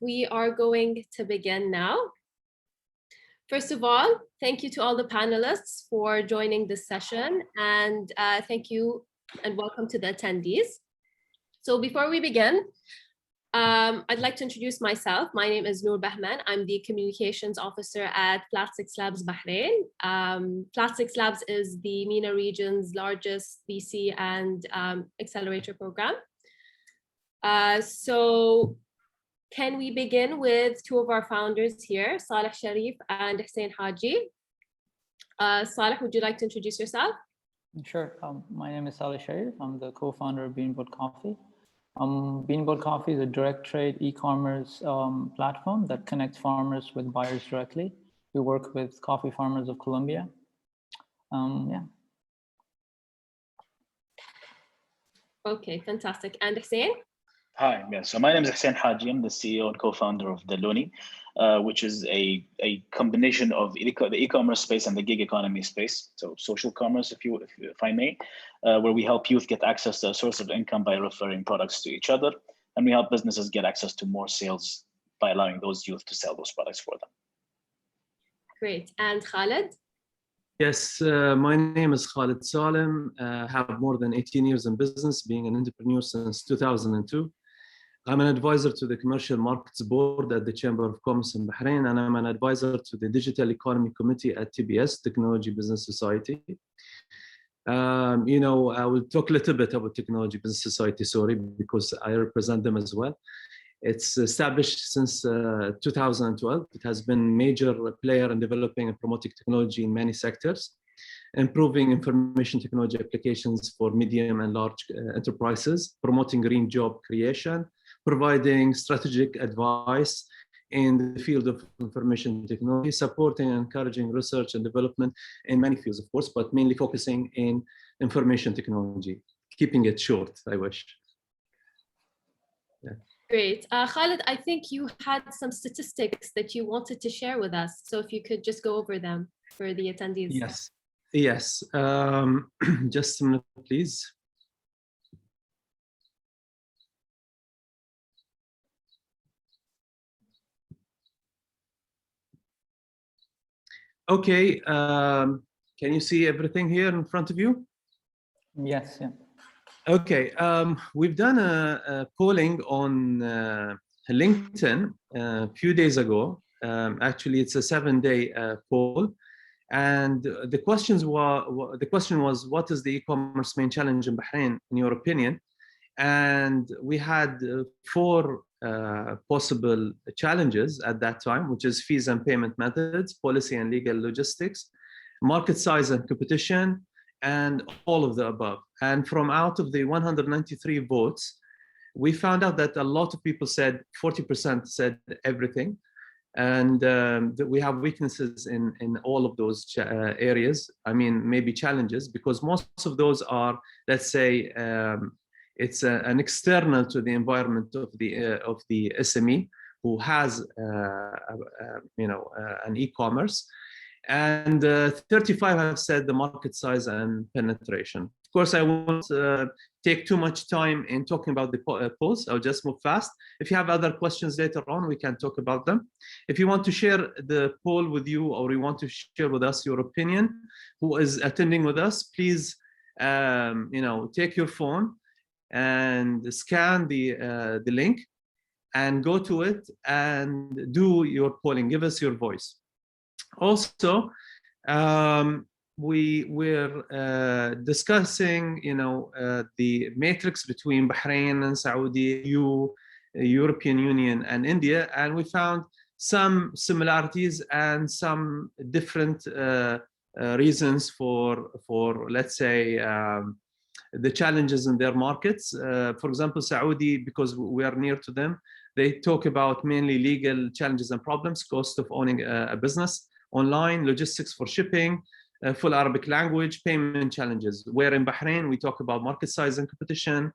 we are going to begin now. First of all, thank you to all the panelists for joining this session, and thank you and welcome to the attendees. So before we begin, I'd like to introduce myself. My name is Noor Bahman. I'm the Communications Officer at Flat6Labs Bahrain. Flat6Labs is the MENA region's largest VC and accelerator program. So can we begin with two of our founders here, Saleh Sharif and Hussain Haji? Saleh, would you like to introduce yourself? Sure. My name is Saleh Sharif. I'm the co-founder of Beanboat Coffee. Beanboat Coffee is a direct trade e-commerce platform that connects farmers with buyers directly. We work with coffee farmers of Colombia. Yeah. Okay, fantastic. And Hussain? Hi, yeah. So my name is Hussain Haji. I'm the CEO and co-founder of Dalooni, which is a combination of the e-commerce space and the gig economy space. So social commerce, if I may, where we help youth get access to a source of income by referring products to each other, and we help businesses get access to more sales by allowing those youth to sell those products for them. Great. And Khalid? Yes, my name is Khalid Salem. I have more than 18 years in business, being an entrepreneur since 2002. I'm an advisor to the Commercial Markets Board at the Chamber of Commerce in Bahrain, and I'm an advisor to the Digital Economy Committee at TBS, Technology Business Society. I will talk a little bit about Technology Business Society, sorry, because I represent them as well. It's established since 2012. It has been a major player in developing and promoting technology in many sectors, improving information technology applications for medium and large enterprises, promoting green job creation, providing strategic advice in the field of information technology, supporting and encouraging research and development in many fields, of course, but mainly focusing in information technology. Keeping it short, I wish. Yeah. Great. Khalid, I think you had some statistics that you wanted to share with us. So if you could just go over them for the attendees. Yes. Yes. Just a minute, please. Okay. Can you see everything here in front of you? Yes. Yeah. Okay. We've done a polling on LinkedIn a few days ago. Actually, it's a 7-day poll. And the question was, what is the e-commerce main challenge in Bahrain, in your opinion? And we had 4 possible challenges at that time, which is fees and payment methods, policy and legal logistics, market size and competition, and all of the above. And from out of the 193 votes, we found out that a lot of people said, 40% said everything. And that we have weaknesses in all of those areas. I mean, maybe challenges, because most of those are, let's say, it's an external to the environment of the SME who has, an e-commerce. And 35 have said the market size and penetration. Of course, I won't take too much time in talking about the polls. I'll just move fast. If you have other questions later on, we can talk about them. If you want to share the poll with you, or you want to share with us your opinion, who is attending with us, please, take your phone and scan the link and go to it and do your polling. Give us your voice. Also, we were discussing, the matrix between Bahrain and Saudi, European Union, and India, and we found some similarities and some different reasons for let's say, the challenges in their markets. For example, Saudi, because we are near to them, they talk about mainly legal challenges and problems, cost of owning a business, online, logistics for shipping, full Arabic language, payment challenges. Where in Bahrain, we talk about market size and competition,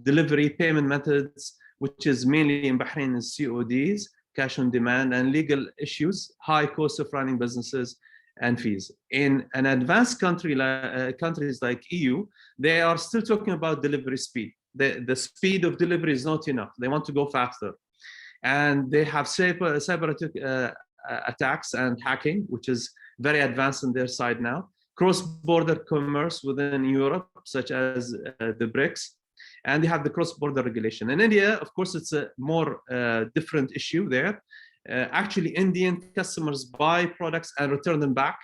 delivery, payment methods, which is mainly in Bahrain is CODs, cash on demand, and legal issues, high cost of running businesses, and fees. In an advanced countries like EU, they are still talking about delivery speed. The speed of delivery is not enough. They want to go faster. and they have cyber attacks and hacking, which is very advanced on their side now. Cross-border commerce within Europe, such as the BRICS, and they have the cross-border regulation. In India, of course, it's a more different issue there. Actually, Indian customers buy products and return them back.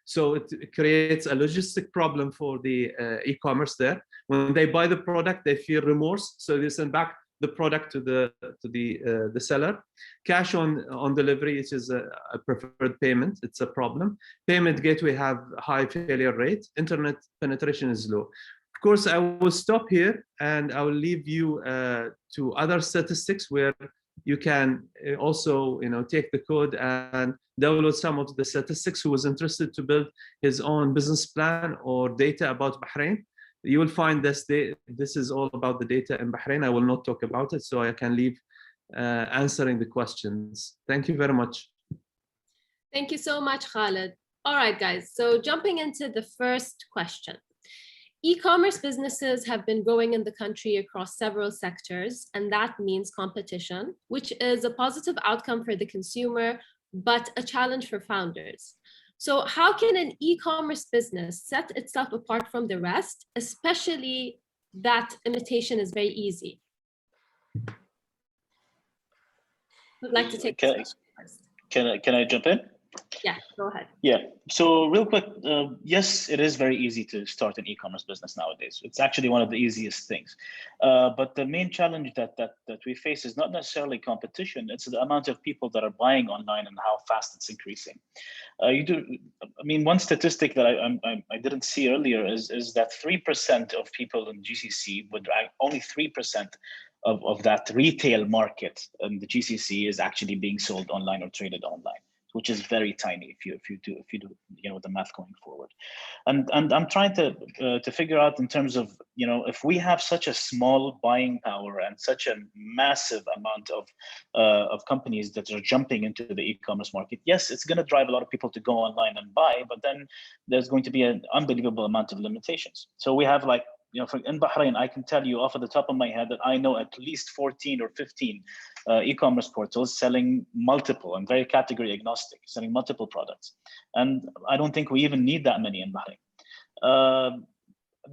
So it creates a logistic problem for the e-commerce there. When they buy the product, they feel remorse, so they send back the product to the seller. Cash on delivery, which is a preferred payment, it's a problem. Payment gateway have high failure rate. Internet penetration is low. Of course, I will stop here and I will leave you to other statistics where you can also, take the code and download some of the statistics. Who was interested to build his own business plan or data about Bahrain, you will find this is all about the data in Bahrain. I will not talk about it, so I can leave answering the questions. Thank you very much. Thank you so much, Khalid. All right, guys, so jumping into the first question. E-commerce businesses have been growing in the country across several sectors, and that means competition, which is a positive outcome for the consumer, but a challenge for founders. So how can an e-commerce business set itself apart from the rest, especially that imitation is very easy? I'd like to take this first. Can I jump in? Yeah, go ahead. Yeah, so real quick, yes, it is very easy to start an e-commerce business nowadays. It's actually one of the easiest things. But the main challenge that we face is not necessarily competition, it's the amount of people that are buying online and how fast it's increasing. One statistic that I didn't see earlier is that 3% of people in GCC would only 3% of that retail market in the GCC is actually being sold online or traded online, which is very tiny if you do the math going forward. And I'm trying to figure out in terms of if we have such a small buying power and such a massive amount of companies that are jumping into the e-commerce market, yes, it's going to drive a lot of people to go online and buy, but then there's going to be an unbelievable amount of limitations. So we have in Bahrain, I can tell you off of the top of my head that I know at least 14 or 15 e-commerce portals selling multiple and very category agnostic, selling multiple products. And I don't think we even need that many in Bahrain.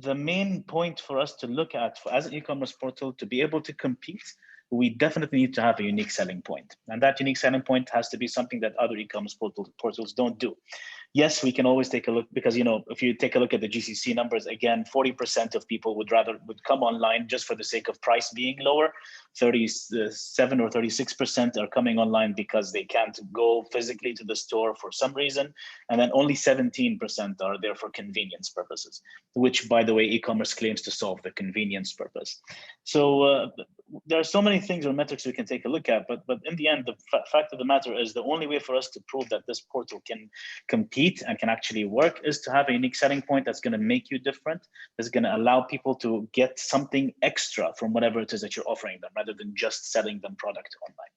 The main point for us to look at as an e-commerce portal to be able to compete, we definitely need to have a unique selling point. And that unique selling point has to be something that other e-commerce portals don't do. Yes, we can always take a look, because if you take a look at the GCC numbers, again, 40% of people would come online just for the sake of price being lower. 37 or 36% are coming online because they can't go physically to the store for some reason. And then only 17% are there for convenience purposes, which, by the way, e-commerce claims to solve the convenience purpose. So there are so many things or metrics we can take a look at, but in the end, the fact of the matter is the only way for us to prove that this portal can compete and can actually work is to have a unique selling point that's going to make you different, that's going to allow people to get something extra from whatever it is that you're offering them, rather than just selling them product online.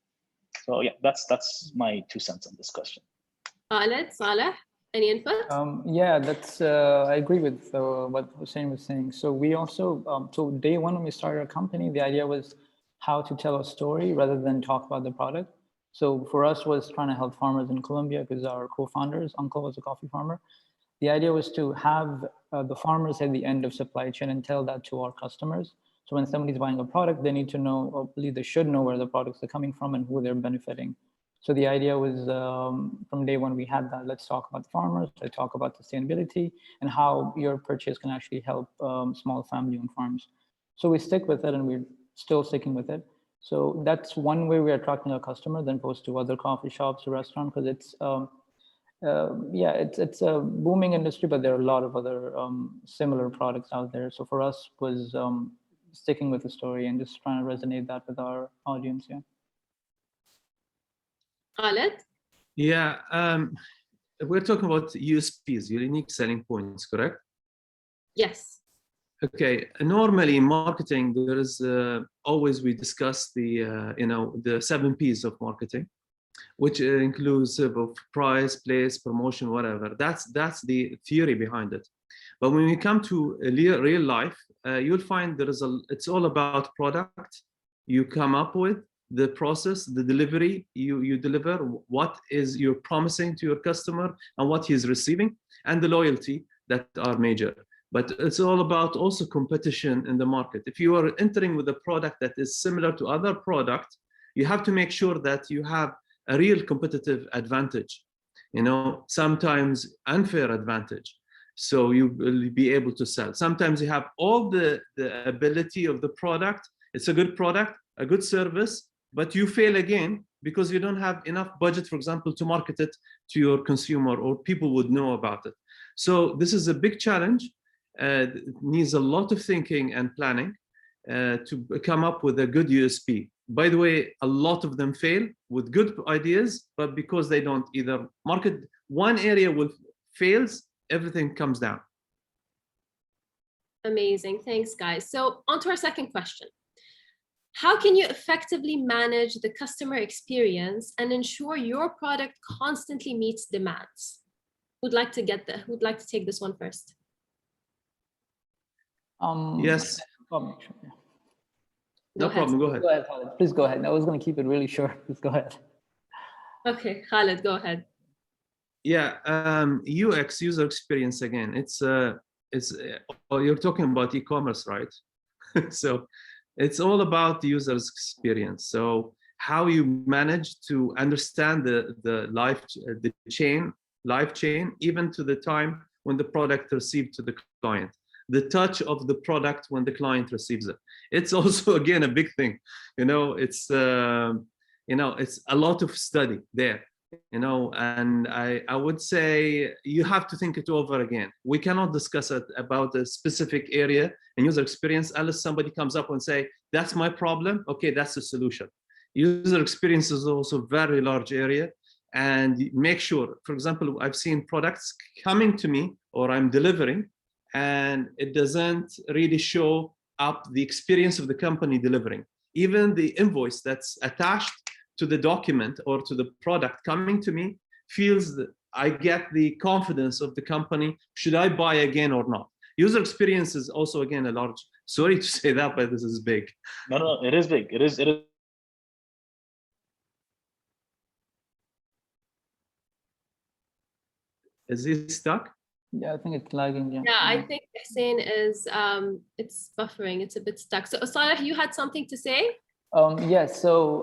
So yeah, that's my 2 cents on this question. Khalid, Saleh, any input? Yeah, that's I agree with what Hussain was saying. So we also, so day one when we started our company, the idea was how to tell a story rather than talk about the product. So for us was trying to help farmers in Colombia, because our co-founder's uncle was a coffee farmer. The idea was to have the farmers at the end of supply chain and tell that to our customers. So when somebody's buying a product, they need to know, or at least they should know, where the products are coming from and who they're benefiting. So the idea was from day one, we had that. Let's talk about the farmers, let's talk about sustainability and how your purchase can actually help small family-owned farms. So we stick with it, and we're still sticking with it. So that's one way we are attracting our customer, than opposed to other coffee shops or restaurants, because it's it's a booming industry, but there are a lot of other similar products out there. So for us was sticking with the story and just trying to resonate that with our audience. Yeah. Khalid? Yeah, we're talking about USPs, unique selling points, correct? Yes. Okay, normally in marketing, there is always, we discuss the the 7 Ps of marketing, which includes of price, place, promotion, whatever. That's the theory behind it. But when we come to real life, you'll find it's all about product you come up with, the process, the delivery you deliver, what is you're promising to your customer and what he's receiving, and the loyalty that are major. But it's all about also competition in the market. If you are entering with a product that is similar to other products, you have to make sure that you have a real competitive advantage, sometimes unfair advantage. So you will be able to sell. Sometimes you have all the ability of the product. It's a good product, a good service, but you fail again because you don't have enough budget, for example, to market it to your consumer or people would know about it. So this is a big challenge. It needs a lot of thinking and planning to come up with a good USP. By the way, a lot of them fail with good ideas, but because they don't either market, one area will fails, everything comes down. Amazing, thanks guys. So on to our second question. How can you effectively manage the customer experience and ensure your product constantly meets demands? Who'd like to take this one first? Yes. No problem. Go ahead. Go ahead, Khalid. Please go ahead. I was going to keep it really short. Please go ahead. Okay, Khalid, go ahead. Yeah, UX, user experience again. You're talking about e-commerce, right? So it's all about the user's experience. So how you manage to understand the life chain, even to the time when the product received to the client, the touch of the product when the client receives it. It's also, again, a big thing. It's a lot of study there. And I would say you have to think it over again. We cannot discuss it about a specific area and user experience unless somebody comes up and say, that's my problem. Okay, that's the solution. User experience is also a very large area, and make sure, for example, I've seen products coming to me or I'm delivering, and it doesn't really show up the experience of the company delivering. Even the invoice that's attached to the document or to the product coming to me feels that I get the confidence of the company. Should I buy again or not? User experience is also, again, a large, sorry to say that, but this is big. No, it is big. It is. Is he stuck? Yeah, I think it's lagging. Yeah, I think Hussain is, it's buffering. It's a bit stuck. So Saleh, you had something to say? Yes, so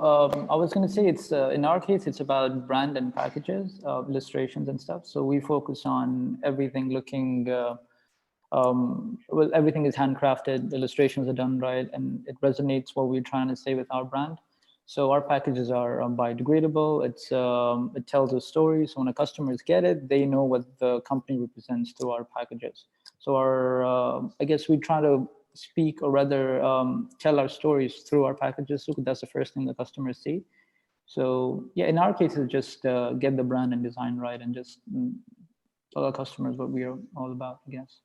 I was going to say it's in our case, it's about brand and packages, illustrations and stuff. So we focus on everything looking, well, everything is handcrafted, illustrations are done right, and it resonates what we're trying to say with our brand. So our packages are biodegradable. It tells a story. So when a customers get it, they know what the company represents through our packages. So I guess we try to speak, or rather tell our stories through our packages. So that's the first thing the customers see. So yeah, in our case, it's just get the brand and design right and just tell our customers what we are all about, I guess.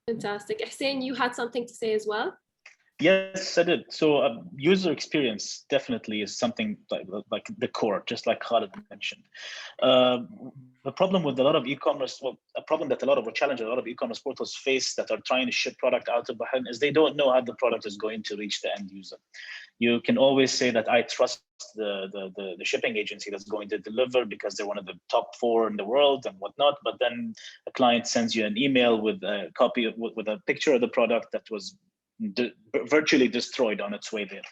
Fantastic. Hussain, you had something to say as well? Yes, I did. So user experience definitely is something like the core, just like Khalid mentioned. The problem with a lot of e-commerce, a problem that a challenge a lot of e-commerce portals face that are trying to ship product out of Bahrain is they don't know how the product is going to reach the end user. You can always say that I trust the shipping agency that's going to deliver because they're one of the top 4 in the world and whatnot. But then a client sends you an email with a copy with a picture of the product that was virtually destroyed on its way there.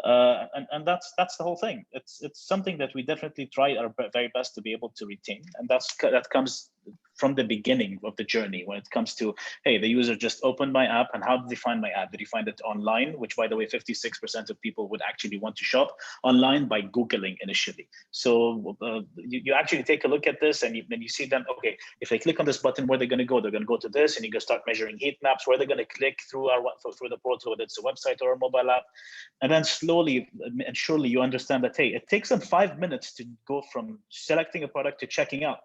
And that's the whole thing. It's something that we definitely try our very best to be able to retain, and that comes from the beginning of the journey when it comes to, hey, the user just opened my app, and how did they find my app? Did he find it online? Which, by the way, 56% of people would actually want to shop online by Googling initially. So you actually take a look at this, and you see them, okay, if they click on this button, where they're going to go? They're going to go to this, and you can start measuring heat maps, where they're going to click through the portal, whether it's a website or a mobile app. And then slowly and surely you understand that, hey, it takes them 5 minutes to go from selecting a product to checking out.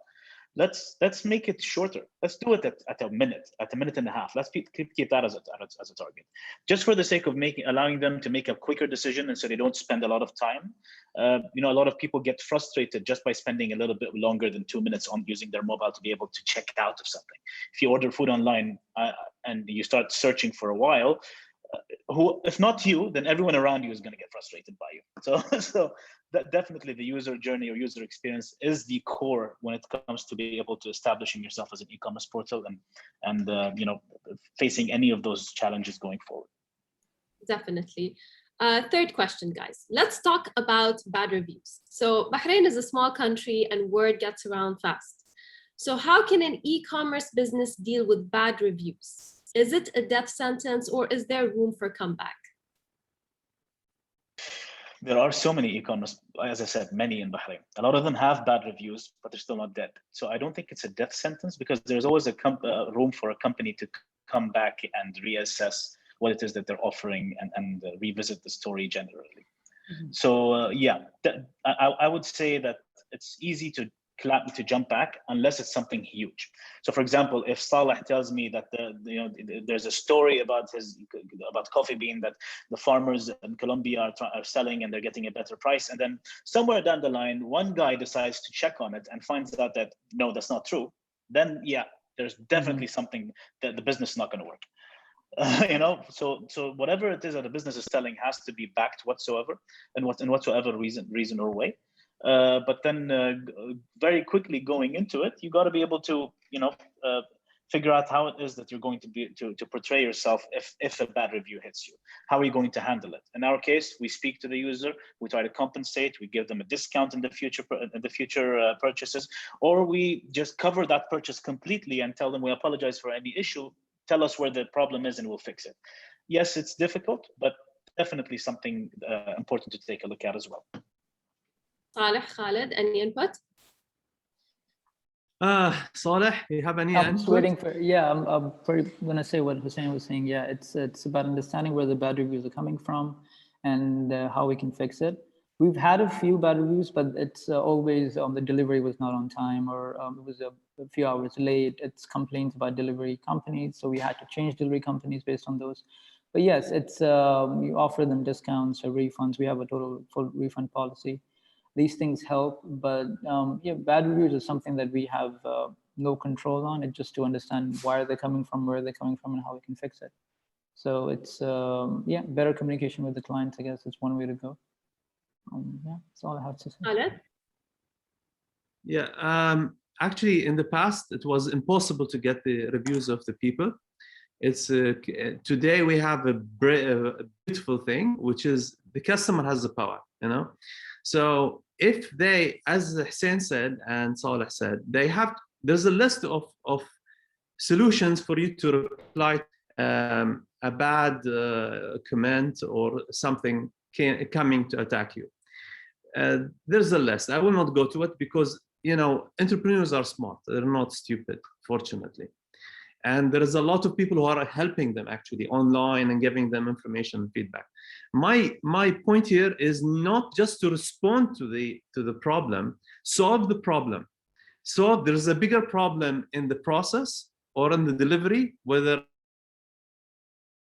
Let's make it shorter. Let's do it at a minute and a half. Let's keep that as a target, just for the sake of allowing them to make a quicker decision, and so they don't spend a lot of time. A lot of people get frustrated just by spending a little bit longer than 2 minutes on using their mobile to be able to check out of something. If you order food online and you start searching for a while, who, if not you, then everyone around you is going to get frustrated by you. So that definitely the user journey or user experience is the core when it comes to be able to establishing yourself as an e-commerce portal and you know, facing any of those challenges going forward. Definitely. Third question, guys. Let's talk about bad reviews. So Bahrain is a small country and word gets around fast. So how can an e-commerce business deal with bad reviews? Is it a death sentence or is there room for comeback? There are so many e-commerce, as I said, many in Bahrain. A lot of them have bad reviews, but they're still not dead. So I don't think it's a death sentence because there's always a room for a company to come back and reassess what it is that they're offering and revisit the story generally. Mm-hmm. So yeah, I would say that it's easy to jump back unless it's something huge. So for example, if Saleh tells me that there's a story about coffee bean that the farmers in Colombia are selling and they're getting a better price, and then somewhere down the line one guy decides to check on it and finds out that no, that's not true, then yeah, there's definitely something that the business is not going to work. You know, so whatever it is that the business is selling has to be backed whatsoever, and in whatsoever reason or way. But then very quickly going into it, you got to be able to, you know, figure out how it is that you're going to be to portray yourself if a bad review hits you. How are you going to handle it? In our case, we speak to the user, we try to compensate, we give them a discount in the future purchases, or we just cover that purchase completely and tell them we apologize for any issue. Tell us where the problem is and we'll fix it. Yes, it's difficult, but definitely something important to take a look at as well. Saleh, Khalid, any input? Saleh, you have any I'm just waiting for, yeah, I'm going to say what Hussain was saying. Yeah, it's about understanding where the bad reviews are coming from and how we can fix it. We've had a few bad reviews, but it's always the delivery was not on time, or it was a few hours late. It's complaints about delivery companies, so we had to change delivery companies based on those. But yes, it's you offer them discounts or refunds. We have a full refund policy. These things help, but yeah, bad reviews is something that we have no control on. It's just to understand why they're coming from, where they're coming from, and how we can fix it. So it's yeah, better communication with the clients. I guess it's one way to go. Yeah, that's all I have to say. Khalid? Yeah, actually, in the past, it was impossible to get the reviews of the people. It's today we have a beautiful thing, which is the customer has the power, you know. So if they, as Hussain said and Saleh said, there's a list of solutions for you to reply a bad comment or something coming to attack you. There's a list. I will not go to it because, you know, entrepreneurs are smart. They're not stupid, fortunately. And there is a lot of people who are helping them actually online and giving them information and feedback. My point here is not just to respond to the problem, solve the problem. So there's a bigger problem in the process or in the delivery, whether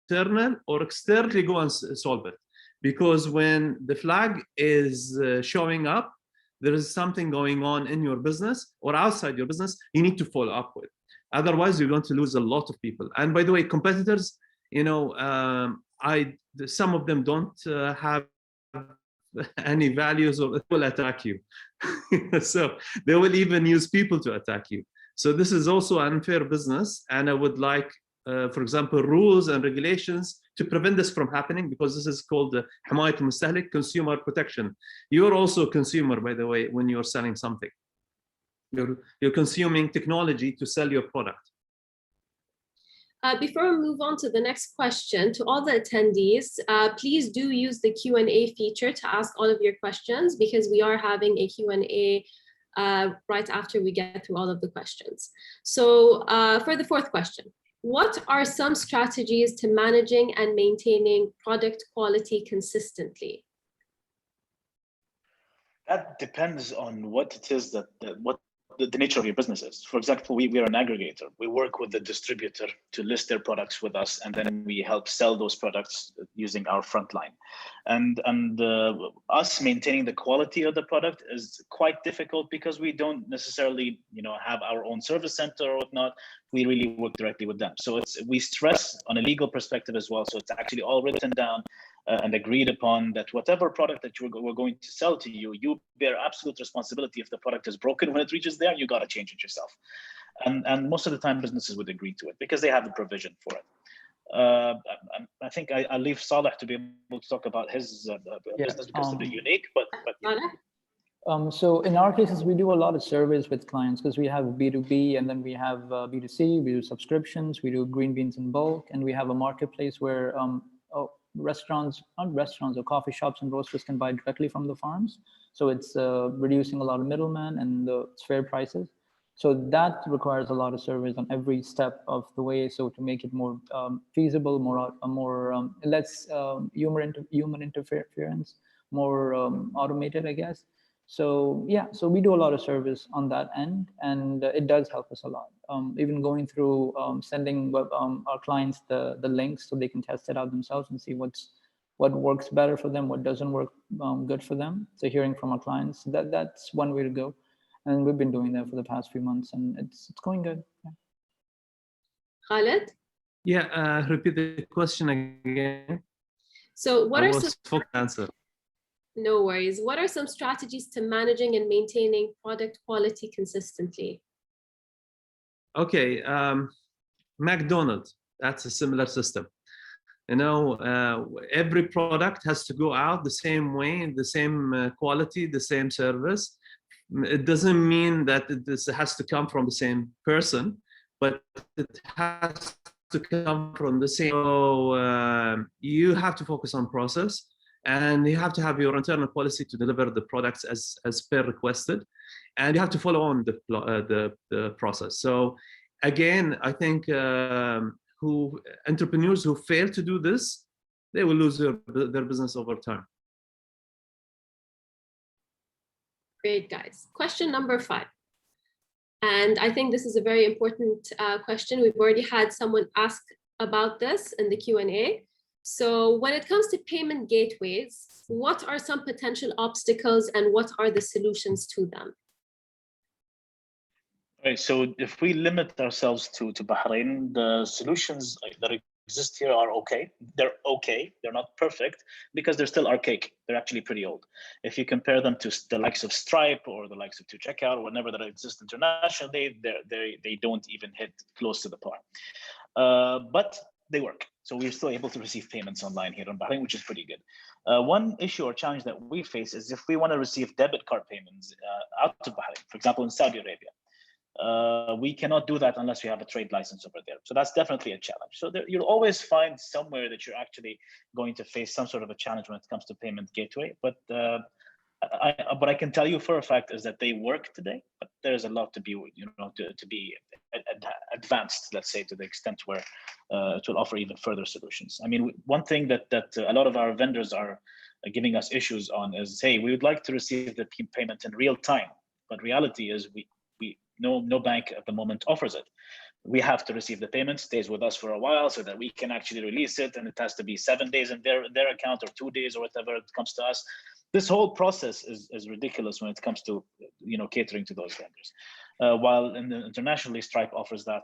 internal or externally, go and solve it. Because when the flag is showing up, there is something going on in your business or outside your business you need to follow up with. Otherwise, you're going to lose a lot of people. And by the way, competitors, you know, some of them don't have any values or will attack you. So they will even use people to attack you. So this is also an unfair business. And I would like, for example, rules and regulations to prevent this from happening, because this is called حماية المستهلك, consumer protection. You're also a consumer, by the way, when you're selling something. You're consuming technology to sell your product. Before we move on to the next question, to all the attendees, please do use the Q&A feature to ask all of your questions, because we are having a Q&A right after we get through all of the questions. So for the fourth question, what are some strategies to managing and maintaining product quality consistently? That depends on what it is what the nature of your business is. For example, we are an aggregator. We work with the distributor to list their products with us, and then we help sell those products using our front line. And us maintaining the quality of the product is quite difficult because we don't necessarily, have our own service center or whatnot. We really work directly with them. So we stress on a legal perspective as well. So it's actually all written down and agreed upon that whatever product that we're going to sell to you, you bear absolute responsibility. If the product is broken when it reaches there, you got to change it yourself. And most of the time businesses would agree to it because they have the provision for it. I think I'll leave Saleh to be able to talk about his business because it's a bit unique, but so in our cases, we do a lot of surveys with clients because we have B2B and then we have B2C, we do subscriptions, we do green beans in bulk, and we have a marketplace where restaurants or coffee shops and roasters can buy directly from the farms. So it's reducing a lot of middlemen and it's fair prices. So that requires a lot of surveys on every step of the way. So to make it more feasible, more less human interference, more automated, I guess. So yeah, so we do a lot of service on that end, and it does help us a lot. Even going through sending our clients the links so they can test it out themselves and see what works better for them, what doesn't work good for them. So hearing from our clients, that's one way to go, and we've been doing that for the past few months, and it's going good. Yeah. Khalid? Yeah, repeat the question again. So what are some answer? No worries. What are some strategies to managing and maintaining product quality consistently? Okay, McDonald's, that's a similar system. Every product has to go out the same way, the same quality, the same service. It doesn't mean that this has to come from the same person, but it has to come from the same. So you have to focus on process, and you have to have your internal policy to deliver the products as per requested, and you have to follow on the process. So again, I think entrepreneurs who fail to do this, they will lose their business over time. Great, guys. Question number 5. And I think this is a very important question. We've already had someone ask about this in the Q&A. So when it comes to payment gateways, what are some potential obstacles and what are the solutions to them? Right, so if we limit ourselves to Bahrain, the solutions that exist here are okay. They're okay, they're not perfect because they're still archaic. They're actually pretty old. If you compare them to the likes of Stripe or the likes of 2Checkout or whatever that exists internationally, they don't even hit close to the par. But they work. So we're still able to receive payments online here in Bahrain, which is pretty good. One issue or challenge that we face is if we want to receive debit card payments out of Bahrain, for example, in Saudi Arabia, we cannot do that unless we have a trade license over there. So that's definitely a challenge. So you'll always find somewhere that you're actually going to face some sort of a challenge when it comes to payment gateway. But what I can tell you for a fact is that they work today, but there's a lot to be, to be advanced, let's say, to the extent where it will offer even further solutions. I mean, one thing that a lot of our vendors are giving us issues on is, hey, we would like to receive the payment in real time, but reality is no bank at the moment offers it. We have to receive the payment, stays with us for a while so that we can actually release it, and it has to be 7 days in their account or 2 days or whatever it comes to us. This whole process is ridiculous when it comes to catering to those vendors. While internationally, Stripe offers that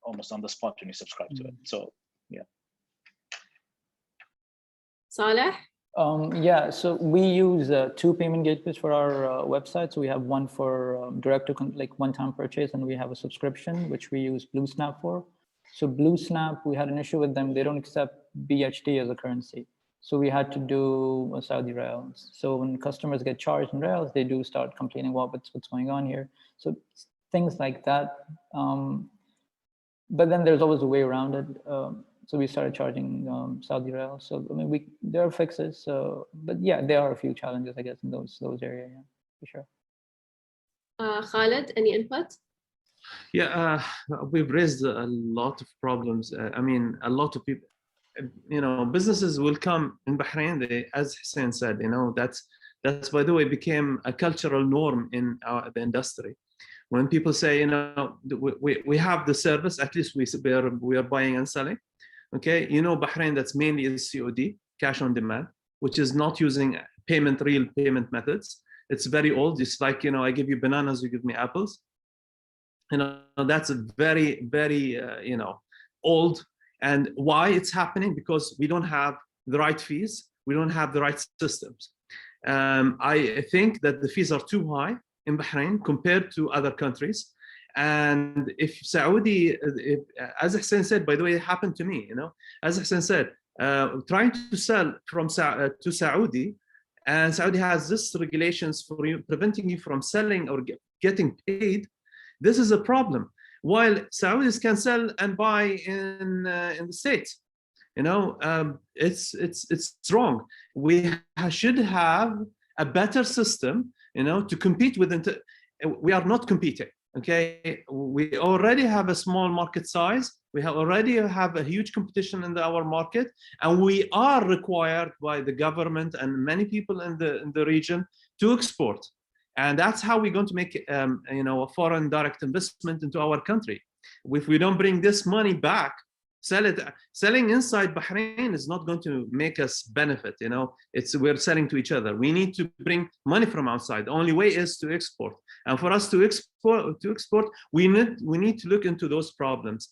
almost on the spot when you subscribe to it. So yeah. Saleh? Yeah, so we use 2 payment gateways for our website. So we have one for direct to one-time purchase, and we have a subscription, which we use BlueSnap for. So BlueSnap, we had an issue with them. They don't accept BHD as a currency. So we had to do Saudi Riyals. So when customers get charged in Riyals, they do start complaining, well, what's going on here? So things like that. But then there's always a way around it. So we started charging Saudi Riyals. So I mean, there are fixes. So, but yeah, there are a few challenges, I guess, in those areas. Yeah, for sure. Khalid, any input? Yeah, we've raised a lot of problems. I mean, a lot of people, businesses will come in Bahrain. As Hussain said, that's by the way became a cultural norm in the industry. When people say, we have the service, at least we are buying and selling. Okay, Bahrain, that's mainly is COD, cash on demand, which is not using real payment methods. It's very old. It's like, I give you bananas, you give me apples. That's a very, very, old. And why it's happening? Because we don't have the right fees. We don't have the right systems. I think that the fees are too high in Bahrain compared to other countries. And if Saudi, as Hussain said, by the way, it happened to me, as Hussain said, trying to sell to Saudi, and Saudi has this regulations for you, preventing you from selling or getting paid. This is a problem. While Saudis can sell and buy in the States, it's wrong. We should have a better system, to compete with. We are not competing. Okay, we already have a small market size. We already have a huge competition in our market, and we are required by the government and many people in the region to export. And that's how we're going to make a foreign direct investment into our country. If we don't bring this money back, selling inside Bahrain is not going to make us benefit. We're selling to each other. We need to bring money from outside. The only way is to export. And for us to export, we need to look into those problems.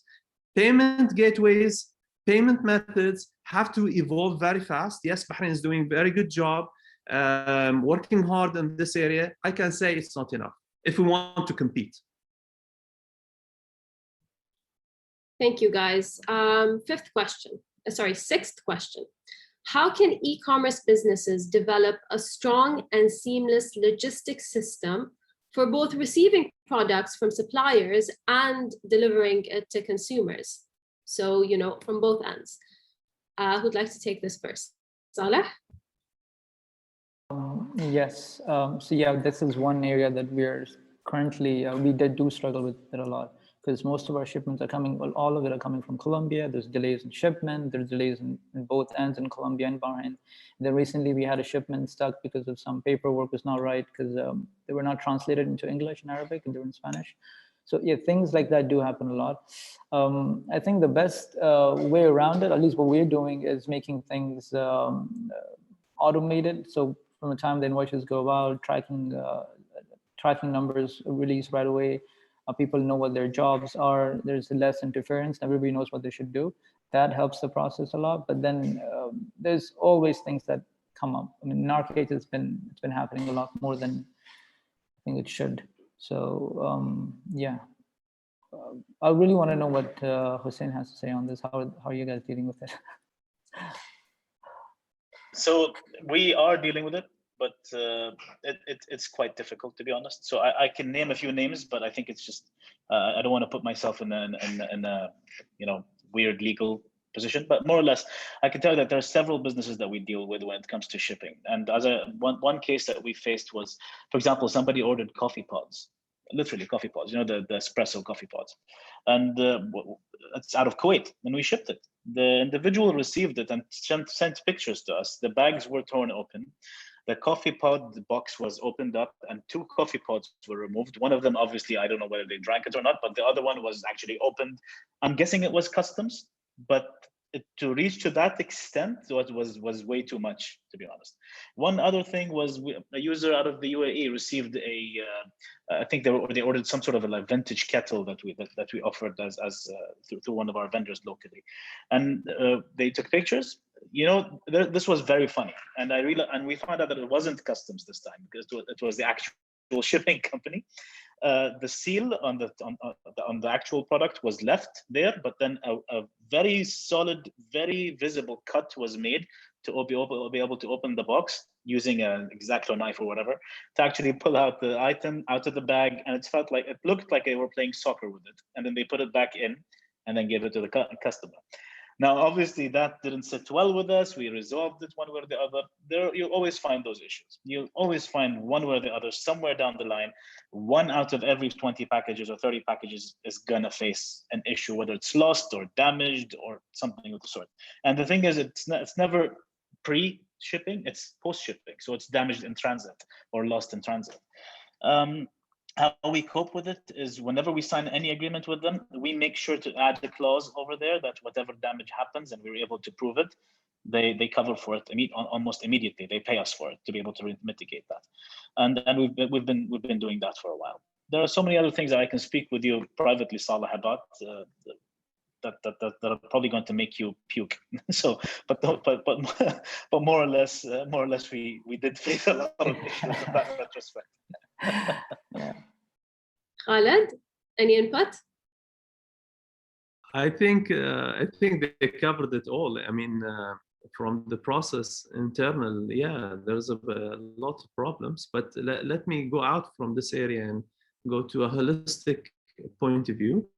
Payment gateways, payment methods have to evolve very fast. Yes, Bahrain is doing a very good job, working hard in this area. I can say it's not enough if we want to compete. Thank you, guys. Sixth question. How can e-commerce businesses develop a strong and seamless logistics system for both receiving products from suppliers and delivering it to consumers? So, from both ends. Who'd like to take this first? Saleh? Yes. So yeah, this is one area that we're currently, we do struggle with it a lot, because most of our shipments are coming, well, all of it are coming from Colombia. There's delays in shipment. There's delays in both ends, in Colombia and Bahrain. And then recently we had a shipment stuck because of some paperwork was not right, because they were not translated into English and Arabic, and they were in Spanish. So yeah, things like that do happen a lot. I think the best way around it, at least what we're doing, is making things automated. So from the time the invoices go out, tracking numbers released right away. People know what their jobs are. There's less interference. Everybody knows what they should do. That helps the process a lot. But then there's always things that come up. I mean, in our case, it's been happening a lot more than I think it should. So yeah, I really want to know what Hussain has to say on this. How are you guys dealing with it? So we are dealing with it, but it's quite difficult, to be honest. So I can name a few names, but I think it's just I don't want to put myself in a weird legal position. But more or less, I can tell you that there are several businesses that we deal with when it comes to shipping. And as one case that we faced was, for example, somebody ordered coffee pods, literally coffee pods, the espresso coffee pods, and it's out of Kuwait, and we shipped it. The individual received it and sent pictures to us. The bags were torn open. The coffee pod, the box was opened up, and 2 coffee pods were removed. One of them, obviously, I don't know whether they drank it or not, but the other one was actually opened. I'm guessing it was customs, but to reach to that extent was way too much, to be honest. One other thing was a user out of the UAE received I think they ordered some sort of a vintage kettle that we offered as through one of our vendors locally, and they took pictures. This was very funny, and we found out that it wasn't customs this time, because it was the actual shipping company. The seal on the actual product was left there, but then a very solid, very visible cut was made to be able to open the box using an X-Acto knife or whatever to actually pull out the item out of the bag, and it looked like they were playing soccer with it, and then they put it back in and then gave it to the customer. Now, obviously, that didn't sit well with us. We resolved it one way or the other. You'll always find those issues. You'll always find one way or the other, somewhere down the line, 1 out of every 20 packages or 30 packages is gonna face an issue, whether it's lost or damaged or something of the sort. And the thing is, it's never pre-shipping, it's post-shipping. So it's damaged in transit or lost in transit. how we cope with it is whenever we sign any agreement with them, we make sure to add a clause over there that whatever damage happens and we're able to prove it, they cover for it almost immediately. They pay us for it to be able to mitigate that, and we've been doing that for a while. There are so many other things that I can speak with you privately, Saleh, about that are probably going to make you puke. So, but more or less, we did face a lot of issues in that retrospect. Yeah. Khalid, any input? I think they covered it all. I mean, from the process internal, yeah, there's a lot of problems. But let me go out from this area and go to a holistic point of view.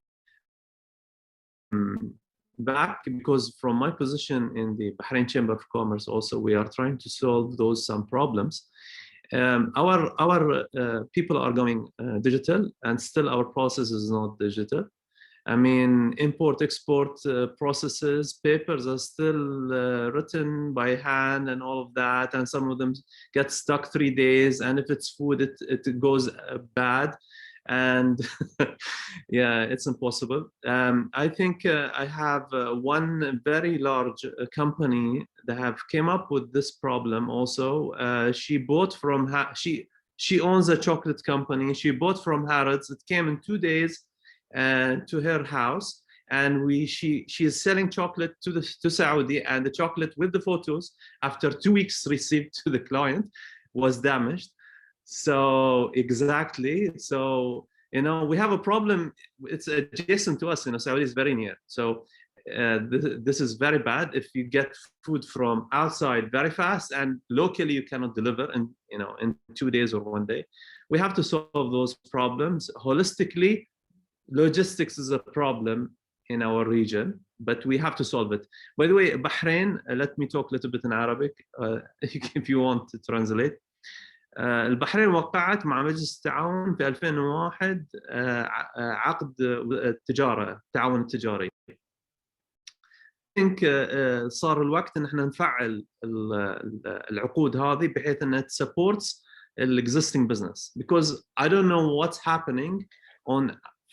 Back, because from my position in the Bahrain Chamber of Commerce, also we are trying to solve some problems. Our people are going digital, and still our process is not digital. I mean, import-export processes, papers are still written by hand and all of that, and some of them get stuck 3 days, and if it's food, it goes bad, and yeah, it's impossible. I think I have one very large company that have came up with this problem also. She bought from, she owns a chocolate company. She bought from Harrods. It came in 2 days to her house, and she is selling chocolate to Saudi, and the chocolate with the photos after 2 weeks received to the client was damaged. So exactly, so we have a problem. It's adjacent to us. Saudi is very near, so this is very bad. If you get food from outside very fast and locally you cannot deliver in 2 days or 1 day, we have to solve those problems holistically. Logistics is a problem in our region, but we have to solve it. By the way, Bahrain, let me talk a little bit in Arabic if you want to translate. البحرين وقعت مع مجلس التعاون في 2001 عقد التعاون التجاري. صار الوقت ان احنا نفعل العقود هذه بحيث انها supports existing business, because I don't know what's happening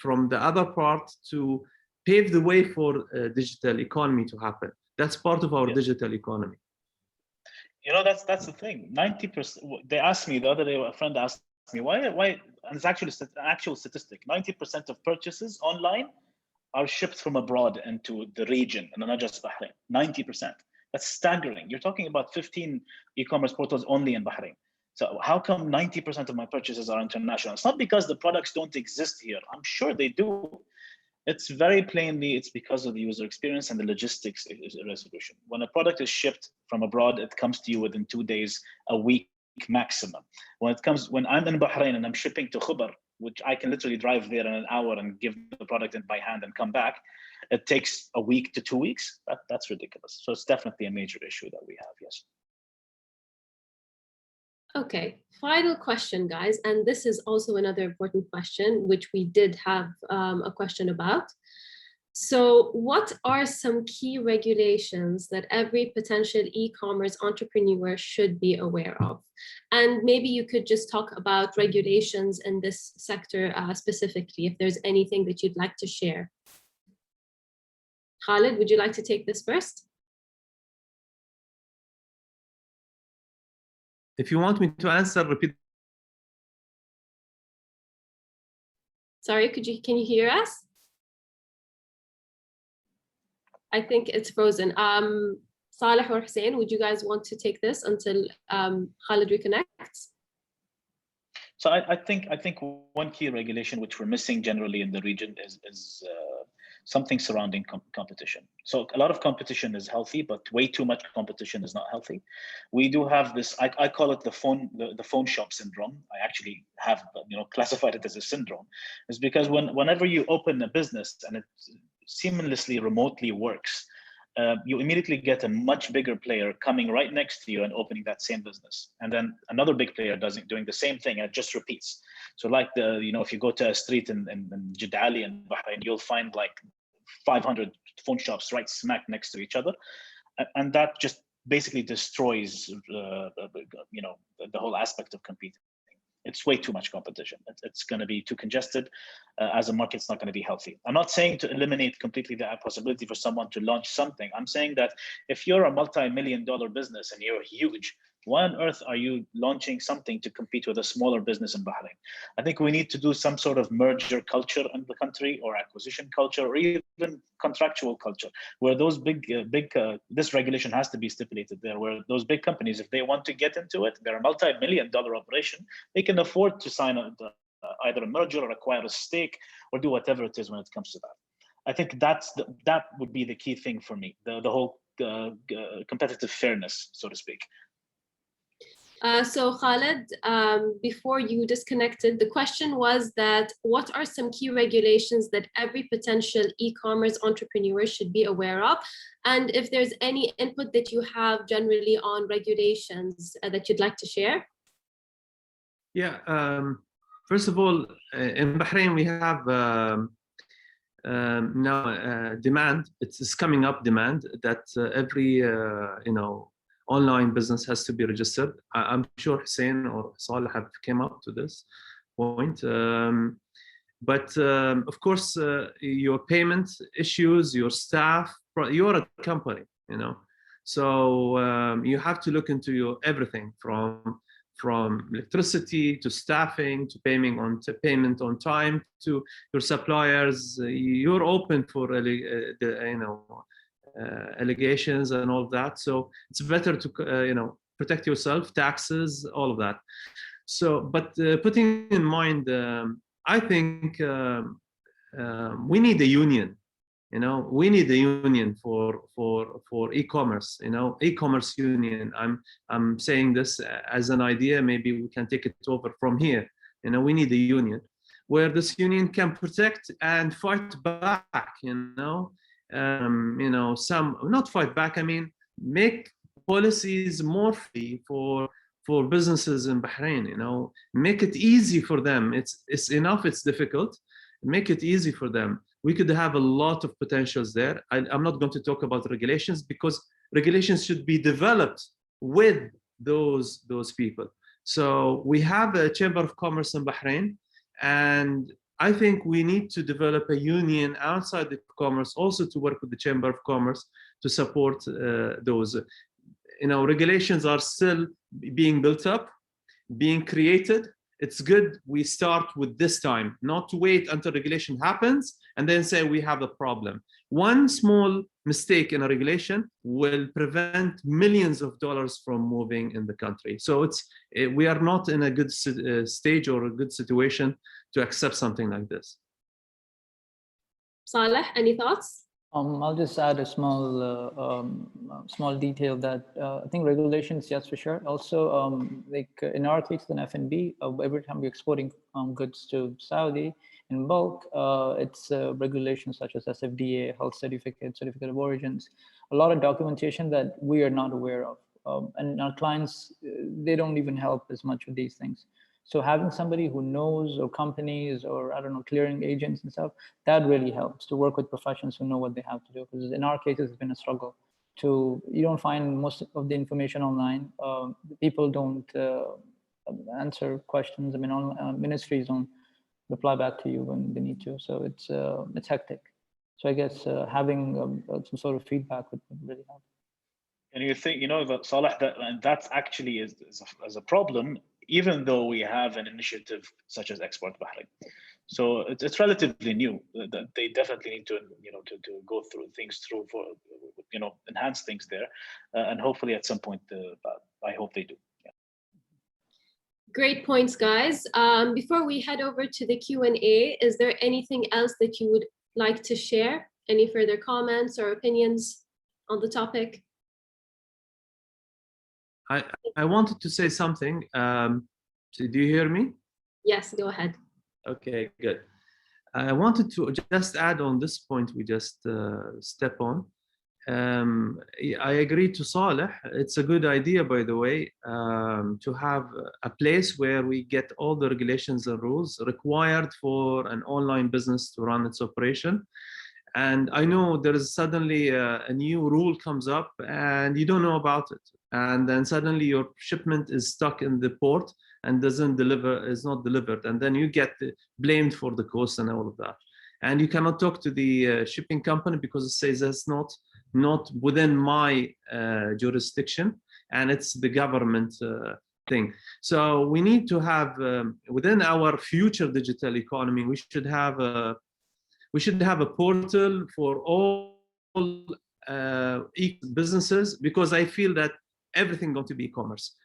from the other part to pave the way for digital economy to happen. That's part of our digital economy. That's the thing. 90%. They asked me the other day. A friend asked me why, and it's actually an actual statistic. 90% of purchases online are shipped from abroad into the region, and not just Bahrain. 90%. That's staggering. You're talking about 15 e-commerce portals only in Bahrain. So how come 90% of my purchases are international? It's not because the products don't exist here. I'm sure they do. It's very plainly, it's because of the user experience and the logistics resolution. When a product is shipped from abroad, it comes to you within 2 days, a week maximum. When I'm in Bahrain and I'm shipping to Khubar, which I can literally drive there in an hour and give the product in by hand and come back, it takes a week to 2 weeks. That's ridiculous. So it's definitely a major issue that we have, yes. Okay, final question, guys. And this is also another important question, which we did have a question about. So what are some key regulations that every potential e-commerce entrepreneur should be aware of? And maybe you could just talk about regulations in this sector specifically, if there's anything that you'd like to share. Khalid, would you like to take this first? If you want me to answer, repeat. Sorry, can you hear us? I think it's frozen. Saleh or Hussain, would you guys want to take this until Khalid reconnects? So I think one key regulation which we're missing generally in the region is something surrounding competition. So a lot of competition is healthy, but way too much competition is not healthy. We do have this, I call it the phone shop syndrome. I actually have classified it as a syndrome. It's because whenever you open a business and it seamlessly remotely works, you immediately get a much bigger player coming right next to you and opening that same business. And then another big player doing the same thing, and it just repeats. So like if you go to a street in Jidali in Bahrain, you'll find like 500 phone shops right smack next to each other. And that just basically destroys the whole aspect of competing. It's way too much competition. It's going to be too congested. As a market, it's not going to be healthy. I'm not saying to eliminate completely the possibility for someone to launch something. I'm saying that if you're a multi-million-dollar business and you're huge, why on earth are you launching something to compete with a smaller business in Bahrain? I think we need to do some sort of merger culture in the country, or acquisition culture, or even contractual culture, where those this regulation has to be stipulated there, where those big companies, if they want to get into it, they're a multi-million-dollar operation, they can afford to sign either a merger or acquire a stake or do whatever it is when it comes to that. I think that would be the key thing for me, the whole competitive fairness, so to speak. So Khalid, before you disconnected, the question was that what are some key regulations that every potential e-commerce entrepreneur should be aware of? And if there's any input that you have generally on regulations that you'd like to share? Yeah, first of all, in Bahrain, we have now demand. It's coming up demand that every, online business has to be registered. I'm sure Hussain or Saleh have came up to this point. But of course, your payment issues, your staff, you're a company, So you have to look into your everything from electricity to staffing to payment on time to your suppliers. You're open for allegations and all of that. So it's better to protect yourself, taxes, all of that. So, but putting in mind, I think we need a union. We need a union for e-commerce. E-commerce union. I'm saying this as an idea. Maybe we can take it over from here. We need a union where this union can protect and fight back. Some not fight back. I mean, make policies more free for businesses in Bahrain. Make it easy for them. It's enough. It's difficult. Make it easy for them. We could have a lot of potentials there. I'm not going to talk about regulations because regulations should be developed with those people. So we have a Chamber of Commerce in Bahrain, and I think we need to develop a union outside the commerce also to work with the Chamber of Commerce to support those. Regulations are still being built up, being created. It's good we start with this time, not to wait until regulation happens and then say we have a problem. One small mistake in a regulation will prevent millions of dollars from moving in the country. So we are not in a good stage or a good situation to accept something like this. Saleh, any thoughts? I'll just add a small detail that I think regulations, yes, for sure. Also, like in our case, in F&B, every time we're exporting goods to Saudi in bulk, it's regulations such as SFDA, health certificate of origins, a lot of documentation that we are not aware of. And our clients, they don't even help as much with these things. So having somebody who knows, or companies, or I don't know, clearing agents and stuff, that really helps to work with professionals who know what they have to do. Because in our case, it's been a struggle. You don't find most of the information online. People don't answer questions. I mean, ministries don't reply back to you when they need to. So it's hectic. So I guess having some sort of feedback would really help. And you think, that Saleh, that's actually is a problem, even though we have an initiative such as Export Bahrain. So it's relatively new. They definitely need to, to go through things for, enhance things there. And hopefully at some point, I hope they do. Yeah. Great points, guys. Before we head over to the Q&A, is there anything else that you would like to share? Any further comments or opinions on the topic? I wanted to say something. So do you hear me? Yes, go ahead. Okay, good. I wanted to just add on this point we just step on. I agree to Saleh. It's a good idea, by the way, to have a place where we get all the regulations and rules required for an online business to run its operation. And I know there is suddenly a new rule comes up and you don't know about it. And then suddenly your shipment is stuck in the port and doesn't deliver, is not delivered, and then you get blamed for the cost and all of that. And you cannot talk to the shipping company because it says that's not within my jurisdiction, and it's the government thing. So we need to have within our future digital economy, we should have a portal for all businesses, because I feel that everything going to be e-commerce,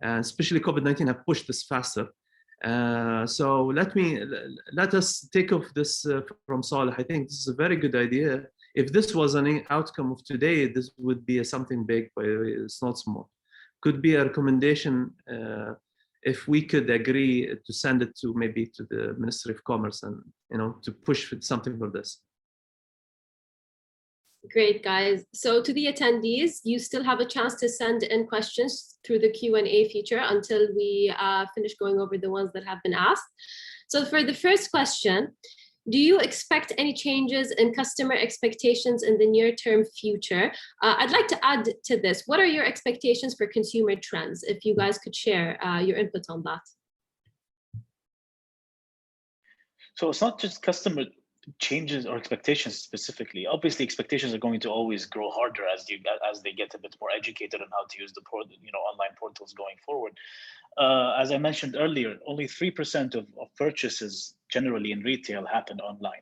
especially COVID-19 have pushed this faster. So let us take off this from Saleh. I think this is a very good idea. If this was an outcome of today, this would be something big, but it's not small. Could be a recommendation if we could agree to send it to maybe to the Ministry of Commerce, and to push for something for this. Great, guys. So to the attendees, you still have a chance to send in questions through the Q&A feature until we finish going over the ones that have been asked. So for the first question, do you expect any changes in customer expectations in the near-term future? I'd like to add to this. What are your expectations for consumer trends? If you guys could share your input on that. So it's not just customer changes or expectations specifically. Obviously, expectations are going to always grow harder as they get a bit more educated on how to use the online portals going forward. As I mentioned earlier, only 3% of purchases generally in retail happen online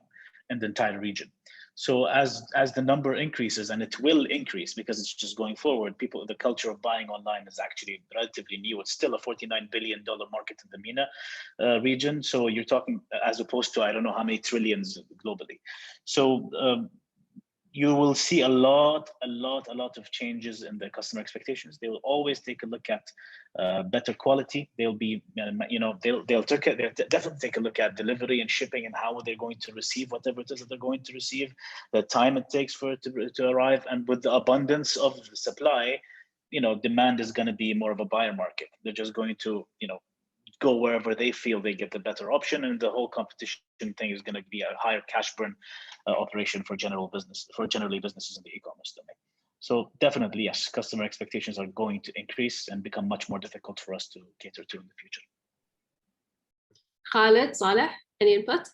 in the entire region. So as the number increases, and it will increase because it's just going forward, the culture of buying online is actually relatively new. It's still a $49 billion market in the MENA region. So you're talking as opposed to, I don't know how many trillions globally. So you will see a lot of changes in the customer expectations. They will always take a look at better quality. They'll be, they'll definitely take a look at delivery and shipping and how they're going to receive whatever it is that they're going to receive, the time it takes for it to arrive, and with the abundance of supply, demand is going to be more of a buyer market. They're just going to, go wherever they feel they get the better option, and the whole competition thing is going to be a higher cash burn operation for generally businesses in the e-commerce domain. So definitely, yes, customer expectations are going to increase and become much more difficult for us to cater to in the future. Khalid, Saleh, any input?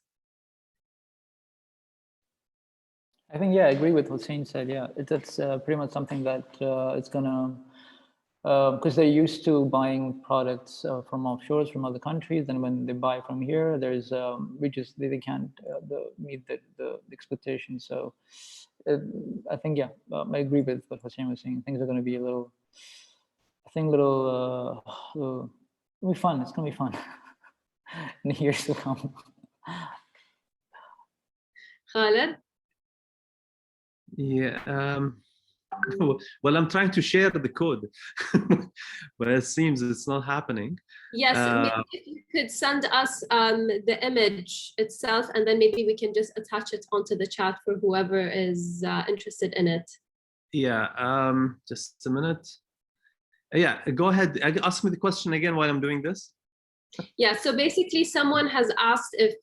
I think, yeah, I agree with what Hussain said. Yeah, it's pretty much something that it's gonna, because they're used to buying products from offshores, from other countries, and when they buy from here, there's they can't meet the expectations. So I think, yeah, I agree with what Hussain was saying. Things are going to be it'll be fun. It's going to be fun in the years to come. Khalid? Yeah. Well, I'm trying to share the code, but it seems it's not happening. Yes, maybe if you could send us the image itself, and then maybe we can just attach it onto the chat for whoever is interested in it. Yeah, just a minute. Yeah, go ahead. Ask me the question again while I'm doing this. Yeah, so basically someone has asked if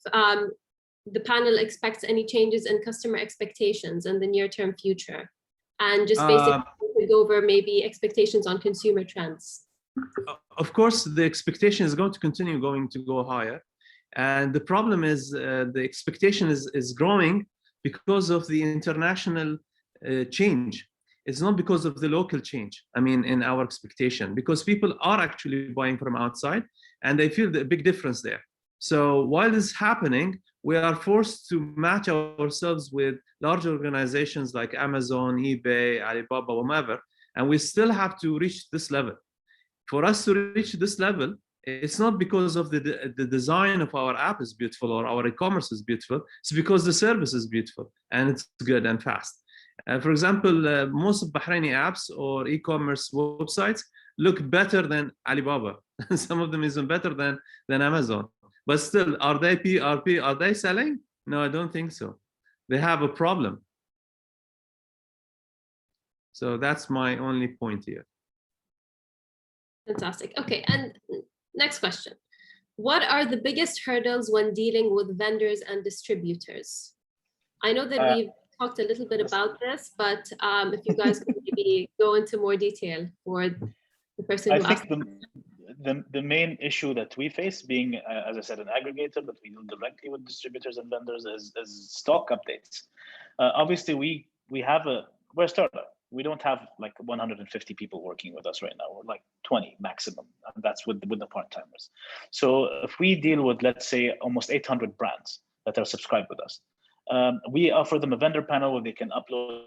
the panel expects any changes in customer expectations in the near-term future. And just basically go over maybe expectations on consumer trends. Of course, the expectation is going to continue to go higher. And the problem is the expectation is growing because of the international change. It's not because of the local change, I mean, in our expectation, because people are actually buying from outside and they feel the big difference there. So while this is happening, we are forced to match ourselves with large organizations like Amazon, eBay, Alibaba, whatever, and we still have to reach this level. For us to reach this level, it's not because of the design of our app is beautiful or our e-commerce is beautiful. It's because the service is beautiful and it's good and fast. For example, most of Bahraini apps or e-commerce websites look better than Alibaba. Some of them even better than Amazon. But still, are they PRP? Are they selling? No, I don't think so. They have a problem. So that's my only point here. Fantastic. Okay, and next question. What are the biggest hurdles when dealing with vendors and distributors? I know that we've talked a little bit about this, but if you guys could maybe go into more detail for the person who asked. the main issue that we face, being as I said, an aggregator that we deal directly with distributors and vendors, is stock updates. Obviously, we're a startup. We don't have like 150 people working with us right now. We're like 20 maximum, and that's with the part-timers. So if we deal with, let's say, almost 800 brands that are subscribed with us, we offer them a vendor panel where they can upload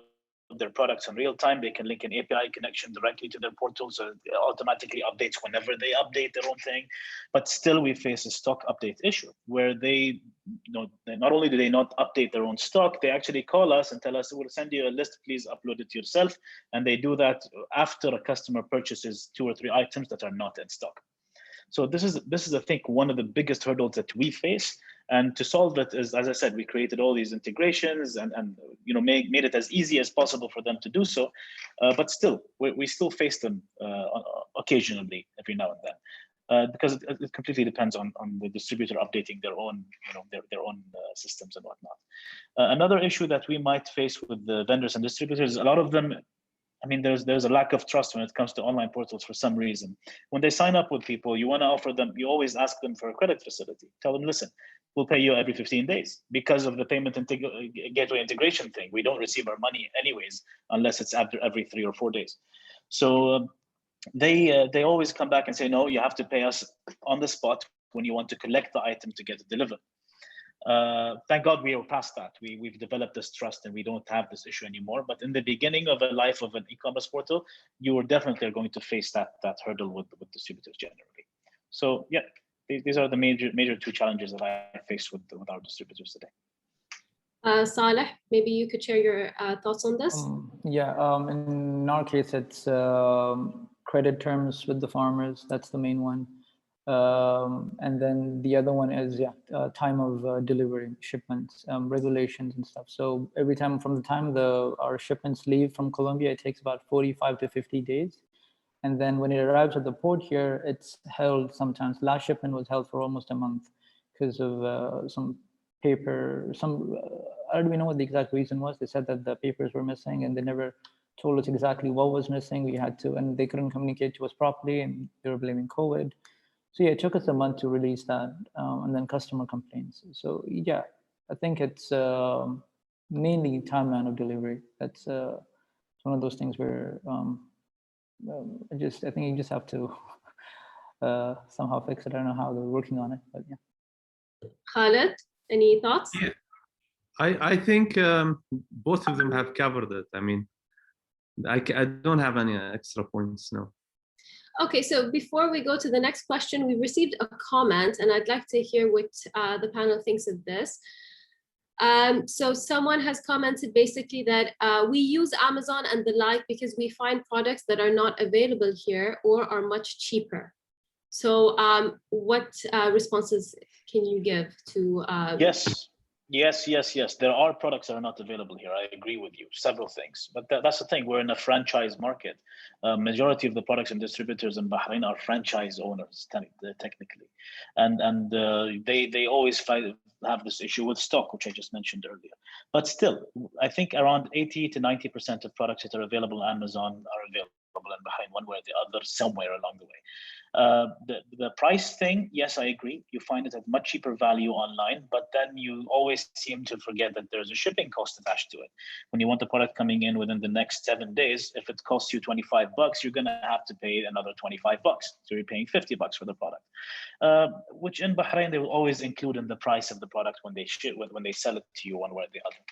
their products in real time. They can link an API connection directly to their portal, so it automatically updates whenever they update their own thing. But still, we face a stock update issue where they, not only do they not update their own stock, they actually call us and tell us, we'll send you a list, please upload it yourself. And they do that after a customer purchases 2 or 3 items that are not in stock. So this is I think one of the biggest hurdles that we face. And to solve it is, as I said, we created all these integrations and made it as easy as possible for them to do so. But still, we still face them occasionally, every now and then, because it completely depends on the distributor updating their own their own systems and whatnot. Another issue that we might face with the vendors and distributors, a lot of them, I mean, there's a lack of trust when it comes to online portals for some reason. When they sign up with people, you want to offer them, you always ask them for a credit facility. Tell them, listen, we'll pay you every 15 days because of the payment gateway integration thing. We don't receive our money anyways, unless it's after every 3 or 4 days. So they always come back and say, no, you have to pay us on the spot when you want to collect the item to get it delivered. Thank God we are past that. We've developed this trust and we don't have this issue anymore. But in the beginning of a life of an e-commerce portal, you are definitely going to face that hurdle with distributors generally. So yeah, these are the major 2 challenges that I face with our distributors today. Saleh, maybe you could share your thoughts on this. In our case, it's credit terms with the farmers. That's the main one. And then the other one is time of delivery, shipments, regulations and stuff. So every time from the time our shipments leave from Colombia, it takes about 45 to 50 days. And then when it arrives at the port here, it's held sometimes. Last shipment was held for almost a month because of some paper, I don't even know what the exact reason was. They said that the papers were missing and they never told us exactly what was missing. We had to, and they couldn't communicate to us properly and they were blaming COVID. So yeah, it took us a month to release that, and then customer complaints. So yeah, I think it's mainly timeline of delivery. That's one of those things where I think you just have to somehow fix it. I don't know how they're working on it, but yeah. Khalid, any thoughts? Yeah, I think both of them have covered it. I mean, I don't have any extra points, no. Okay, so before we go to the next question, we received a comment and I'd like to hear what the panel thinks of this. So someone has commented basically that we use Amazon and the like because we find products that are not available here or are much cheaper. So what responses can you give to? Yes. There are products that are not available here. I agree with you. Several things, but that's the thing. We're in a franchise market. Majority of the products and distributors in Bahrain are franchise owners, technically, and they always have this issue with stock, which I just mentioned earlier. But still, I think around 80 to 90% of products that are available on Amazon are available in Bahrain, one way or the other, somewhere along the way. The price thing, yes, I agree. You find it at much cheaper value online, but then you always seem to forget that there's a shipping cost attached to it. When you want the product coming in within the next 7 days, if it costs you $25, you're going to have to pay another $25. So you're paying $50 for the product, which in Bahrain they will always include in the price of the product when they sell it to you, one way or the other.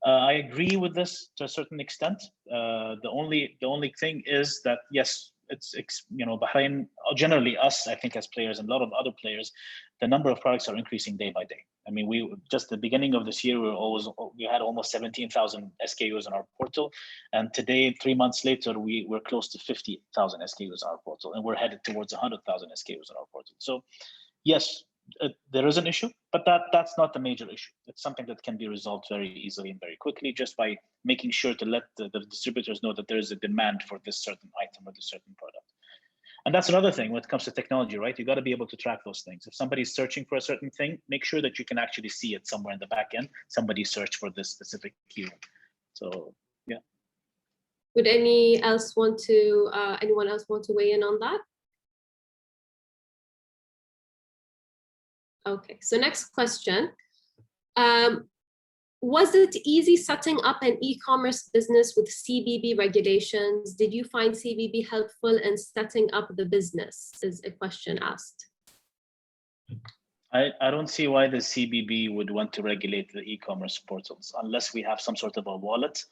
I agree with this to a certain extent. The only thing is that yes, it's Bahrain, generally us, I think as players and a lot of other players, the number of products are increasing day by day. I mean, we just the beginning of this year, we had almost 17,000 SKUs on our portal, and today, 3 months later, we're close to 50,000 SKUs on our portal, and we're headed towards 100,000 SKUs on our portal. So, yes, there is an issue, but that's not the major issue. It's something that can be resolved very easily and very quickly just by making sure to let the distributors know that there is a demand for this certain item or this certain product. And that's another thing when it comes to technology, right? You got to be able to track those things. If somebody's searching for a certain thing, make sure that you can actually see it somewhere in the back end. Somebody searched for this specific keyword. So, yeah. Would anyone else want to weigh in on that? Okay, so next question. Was it easy setting up an e-commerce business with CBB regulations? Did you find CBB helpful in setting up the business? Is a question asked. I don't see why the CBB would want to regulate the e-commerce portals unless we have some sort of a wallet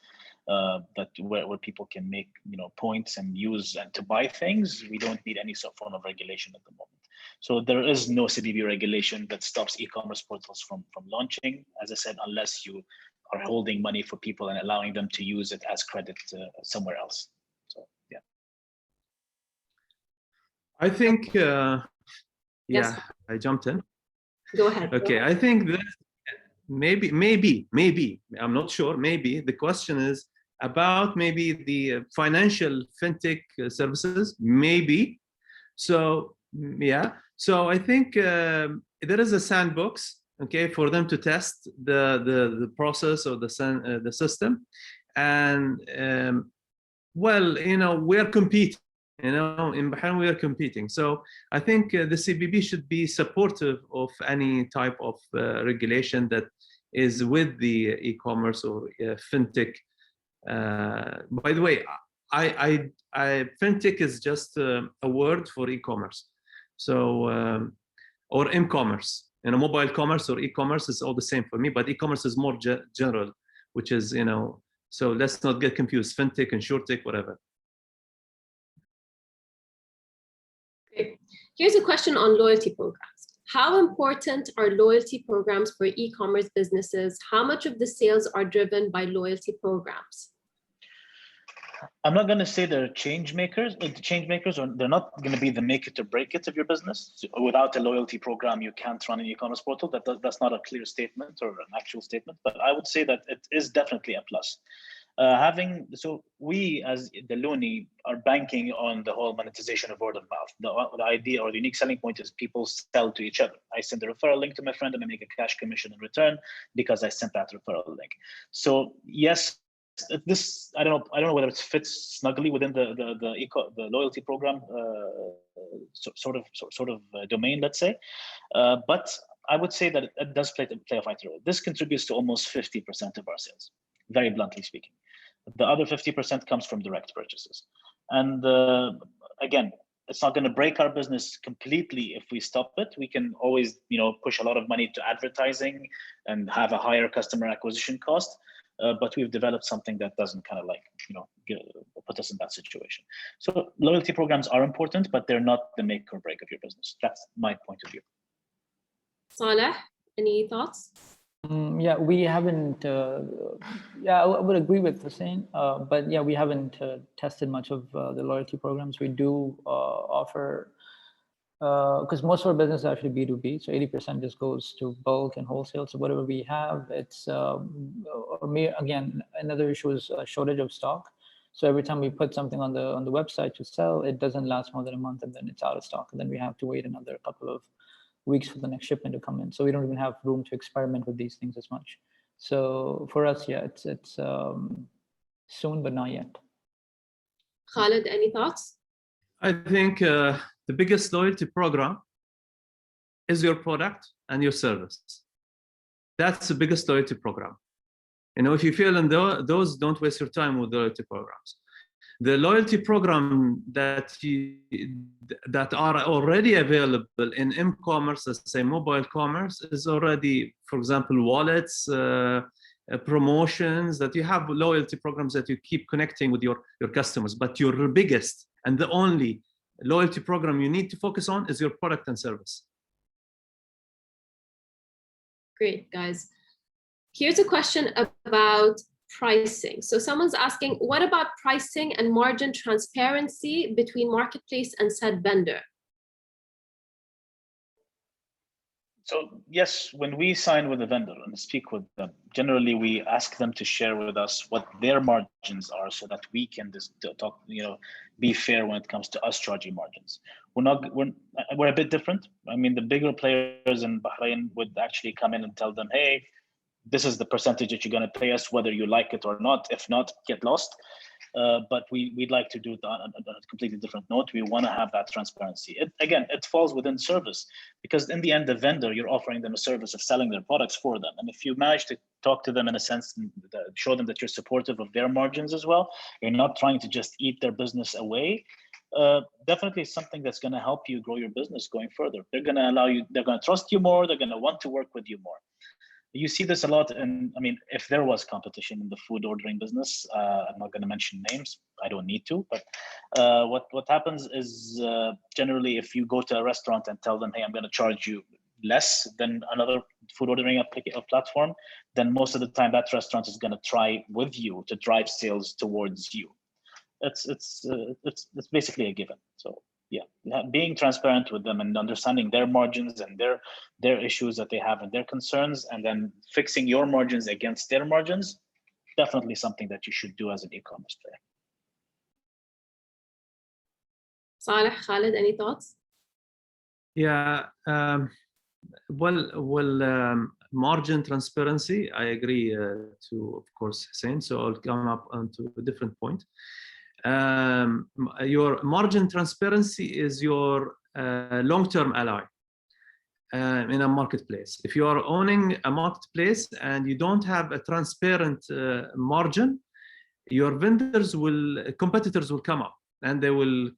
that where people can make points and use and to buy things. We don't need any sort of form of regulation at the moment. So there is no CBB regulation that stops e-commerce portals from launching, as I said, unless you are holding money for people and allowing them to use it as credit somewhere else. So yeah. I think, Yes. I jumped in. Go ahead. Okay, I think that maybe, I'm not sure, maybe the question is about maybe the financial fintech services, maybe. So yeah, so I think there is a sandbox, okay, for them to test the process or the system, and well, we're competing. In Bahrain, we are competing. So I think the CBB should be supportive of any type of regulation that is with the e-commerce or fintech. By the way, fintech is just a word for e-commerce. So, or m-commerce, mobile commerce or e-commerce is all the same for me, but e-commerce is more general, which is, so let's not get confused, fintech, insurtech, whatever. Great. Here's a question on loyalty programs. How important are loyalty programs for e-commerce businesses? How much of the sales are driven by loyalty programs? I'm not going to say they're change makers, or they're not going to be the make it or break it of your business. So without a loyalty program, you can't run an e-commerce portal. That's not a clear statement or an actual statement, but I would say that it is definitely a plus. So we as Dalooni are banking on the whole monetization of word of mouth. The idea or the unique selling point is people sell to each other. I send a referral link to my friend and I make a cash commission in return because I sent that referral link. So yes, this I don't know whether it fits snugly within the loyalty program sort of domain, let's say, but I would say that it does play a vital role. This contributes to almost 50% of our sales, very bluntly speaking. The other 50% comes from direct purchases, and again, it's not going to break our business completely if we stop it. We can always push a lot of money to advertising and have a higher customer acquisition cost. But we've developed something that doesn't kind of put us in that situation. So loyalty programs are important, but they're not the make or break of your business. That's my point of view. Saleh, any thoughts? Yeah, we haven't. I would agree with Hussain, but yeah, we haven't tested much of the loyalty programs. We do offer. Because most of our business is actually B2B, so 80% just goes to bulk and wholesale. So whatever we have, it's again, another issue is a shortage of stock. So every time we put something on the website to sell, it doesn't last more than a month, and then it's out of stock, and then we have to wait another couple of weeks for the next shipment to come in. So we don't even have room to experiment with these things as much. So for us, yeah, it's soon, but not yet. Khalid, any thoughts? I think the biggest loyalty program is your product and your service. That's the biggest loyalty program. If you feel in those, don't waste your time with loyalty programs. The loyalty program that are already available in m-commerce, let's say mobile commerce, is already, for example, wallets, promotions, that you have loyalty programs that you keep connecting with your customers. But your biggest and the only loyalty program you need to focus on is your product and service. Great, guys. Here's a question about pricing. So someone's asking, what about pricing and margin transparency between marketplace and said vendor? So yes, when we sign with a vendor and speak with them, generally we ask them to share with us what their margins are, so that we can talk, be fair when it comes to us charging margins. We're a bit different. I mean, the bigger players in Bahrain would actually come in and tell them, hey, this is the percentage that you're going to pay us, whether you like it or not. If not, get lost. But we'd like to do it on a completely different note. We want to have that transparency. It falls within service, because in the end, the vendor, you're offering them a service of selling their products for them. And if you manage to talk to them in a sense, show them that you're supportive of their margins as well, you're not trying to just eat their business away, definitely something that's going to help you grow your business going further. They're going to allow you, they're going to trust you more, they're going to want to work with you more. You see this a lot in, I mean, if there was competition in the food ordering business, I'm not going to mention names, I don't need to, but what happens is generally if you go to a restaurant and tell them, hey, I'm going to charge you less than another food ordering platform, then most of the time that restaurant is going to try with you to drive sales towards you. It's basically a given. So yeah, being transparent with them and understanding their margins and their issues that they have and their concerns, and then fixing your margins against their margins, definitely something that you should do as an e-commerce player. Saleh, Khalid, any thoughts? Yeah, margin transparency, I agree to, of course, Hussain. So I'll come up onto a different point. Your margin transparency is your long-term ally in a marketplace. If you are owning a marketplace and you don't have a transparent margin, your competitors will come up, and they will,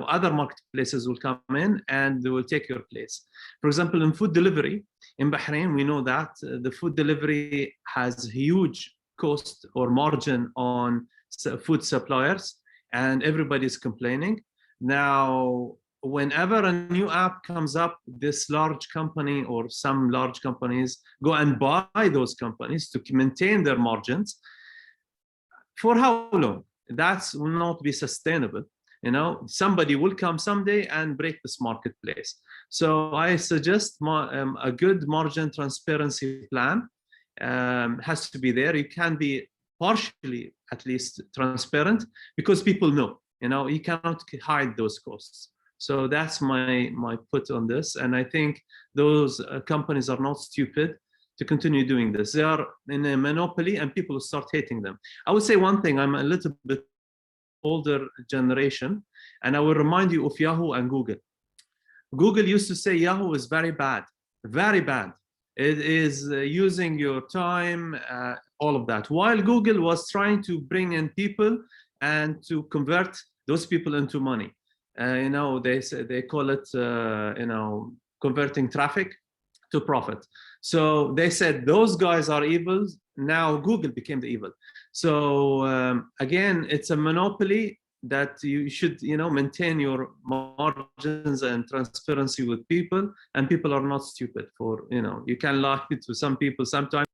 other marketplaces will come in and they will take your place. For example, in food delivery, in Bahrain, we know that the food delivery has huge cost or margin on food suppliers, and everybody's complaining. Now, whenever a new app comes up, this large company or some large companies go and buy those companies to maintain their margins. For how long? That will not be sustainable. Somebody will come someday and break this marketplace. So I suggest a good margin transparency plan has to be there. You can be partially, at least, transparent, because people know. You cannot hide those costs. So that's my put on this. And I think those companies are not stupid to continue doing this. They are in a monopoly, and people will start hating them. I would say one thing, I'm a little bit older generation, and I will remind you of Yahoo and Google. Google used to say Yahoo is very bad, very bad. It is using your time, all of that. While Google was trying to bring in people and to convert those people into money. They call it, converting traffic to profit. So they said those guys are evil. Now Google became the evil. So again, it's a monopoly that you should, maintain your margins and transparency with people, and people are not stupid. You can lie to some people sometimes.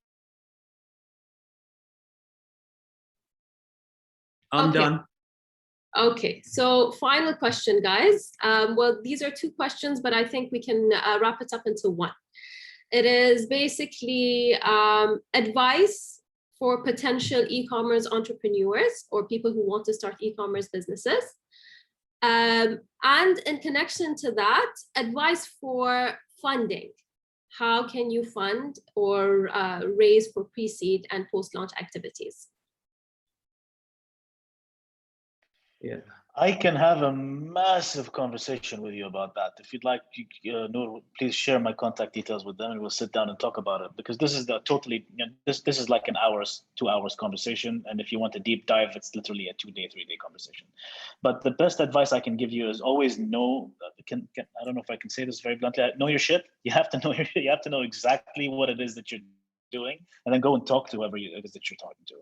I'm done. Okay, so final question, guys. Well, these are two questions, but I think we can wrap it up into one. It is basically advice for potential e-commerce entrepreneurs or people who want to start e-commerce businesses. And in connection to that, advice for funding. How can you fund or raise for pre-seed and post-launch activities? Yeah, I can have a massive conversation with you about that. If you'd like, Noor, please share my contact details with them, and we'll sit down and talk about it. Because this is this is like an 2 hours conversation, and if you want a deep dive, it's literally a 2-day, 3-day conversation. But the best advice I can give you is always know. I don't know if I can say this very bluntly. Know your shit. You have to know you have to know exactly what it is that you're doing, and then go and talk to whoever it is that you're talking to.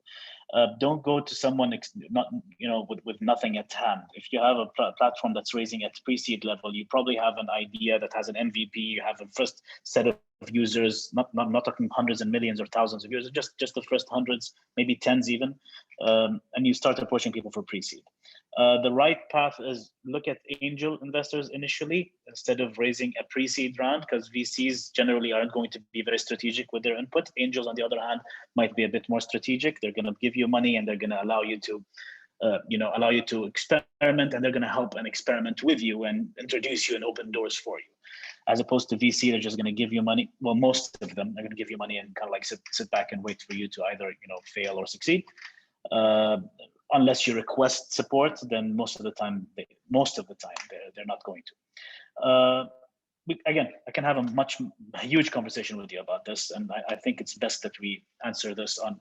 Don't go to someone with nothing at hand. If you have a platform that's raising at pre-seed level, you probably have an idea that has an MVP. You have a first set of users, not talking hundreds and millions or thousands of users, just the first hundreds, maybe tens even, and you start approaching people for pre-seed. The right path is look at angel investors initially instead of raising a pre-seed round, because VCs generally aren't going to be very strategic with their input. Angels, on the other hand, might be a bit more strategic. They're going to give you money, and they're going to allow you to experiment, and they're going to help and experiment with you and introduce you and open doors for you. as opposed to VC, they're just going to give you money. Well, most of them are going to give you money and kind of like sit back and wait for you to either fail or succeed. Unless you request support, then most of the time they're not going to. Again, I can have a huge conversation with you about this, and I think it's best that we answer this on,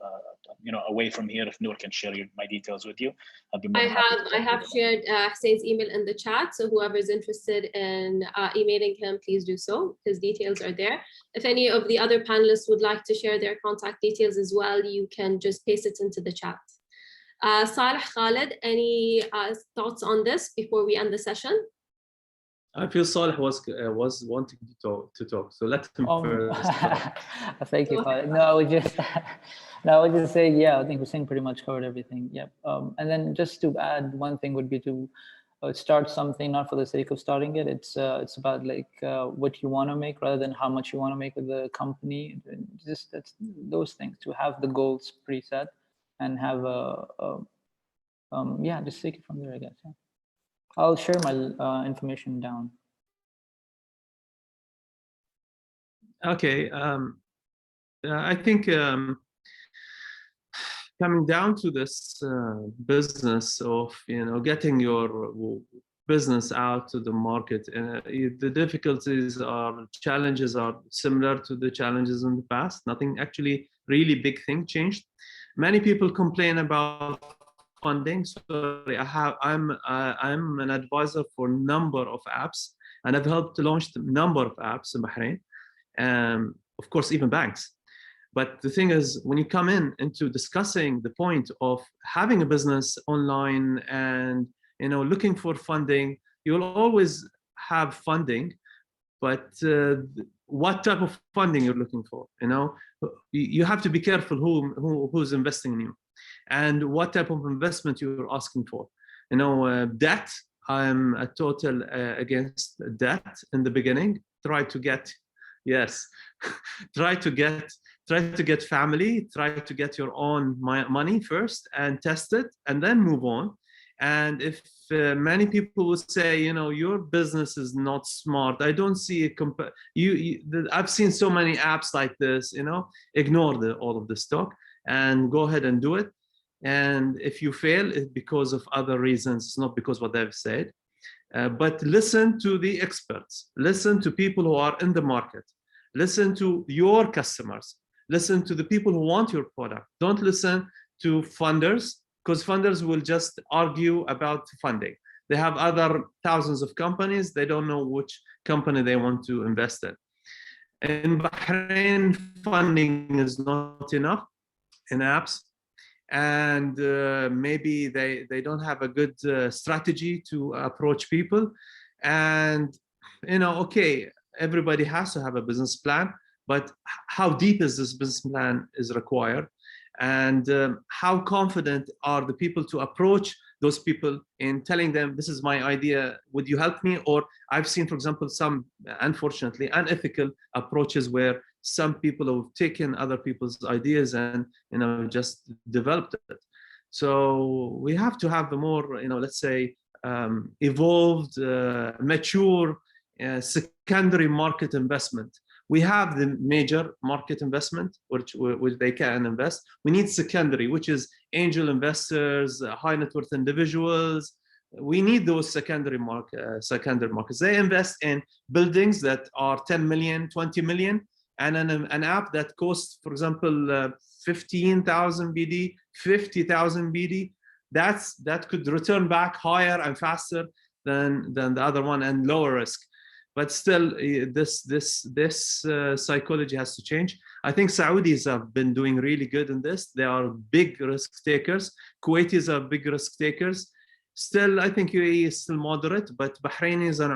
away from here. If Noor can share my details with you, I'd be more than happy to talk I have with you. shared Hussein's email in the chat, so whoever is interested in emailing him, please do so. His details are there. If any of the other panelists would like to share their contact details as well, you can just paste it into the chat. Saleh, Khalid, any thoughts on this before we end the session? I feel Saleh was wanting to talk, so let him first. Thank you, Khalid. No, I would just say, yeah, I think Hussain pretty much covered everything. Yep. And then just to add one thing would be to start something, not for the sake of starting it. It's about like what you want to make rather than how much you want to make with the company. Just those things, to have the goals preset and have yeah, just take it from there, I guess. Yeah. I'll share my information down. Okay. I think coming down to this business of getting your business out to the market, the difficulties challenges are similar to the challenges in the past. Nothing actually really big thing changed. Many people complain about funding. Sorry, I'm an advisor for a number of apps, and I've helped to launch a number of apps in Bahrain, of course even banks. But the thing is, when you come into discussing the point of having a business online and looking for funding, you'll always have funding, but what type of funding you're looking for? You have to be careful who's investing in you, and what type of investment you're asking for. Debt, I'm a total against debt in the beginning. Try to get family, try to get your own money first and test it and then move on. And if many people would say, your business is not smart, I don't see I've seen so many apps like this, ignore all of this talk and go ahead and do it. And if you fail, it's because of other reasons, it's not because what they've said. But listen to the experts, listen to people who are in the market, listen to your customers, listen to the people who want your product. Don't listen to funders, because funders will just argue about funding. They have other thousands of companies, they don't know which company they want to invest in. In Bahrain, funding is not enough in apps. And maybe they don't have a good strategy to approach people. And okay, everybody has to have a business plan, but how deep is this business plan is required, and how confident are the people to approach those people in telling them, this is my idea, would you help me? Or I've seen, for example, some unfortunately unethical approaches where some people have taken other people's ideas and just developed it. So we have to have a more let's say evolved, mature secondary market investment. We have the major market investment, which they can invest. We need secondary, which is angel investors, high net worth individuals. We need those secondary markets. They invest in buildings that are 10 million, 20 million, and an app that costs, for example, 15,000 BD, 50,000 BD. That could return back higher and faster than the other one, and lower risk. But still, this psychology has to change. I think Saudis have been doing really good in this. They are big risk takers. Kuwaitis are big risk takers. Still, I think UAE is still moderate, but Bahrainis and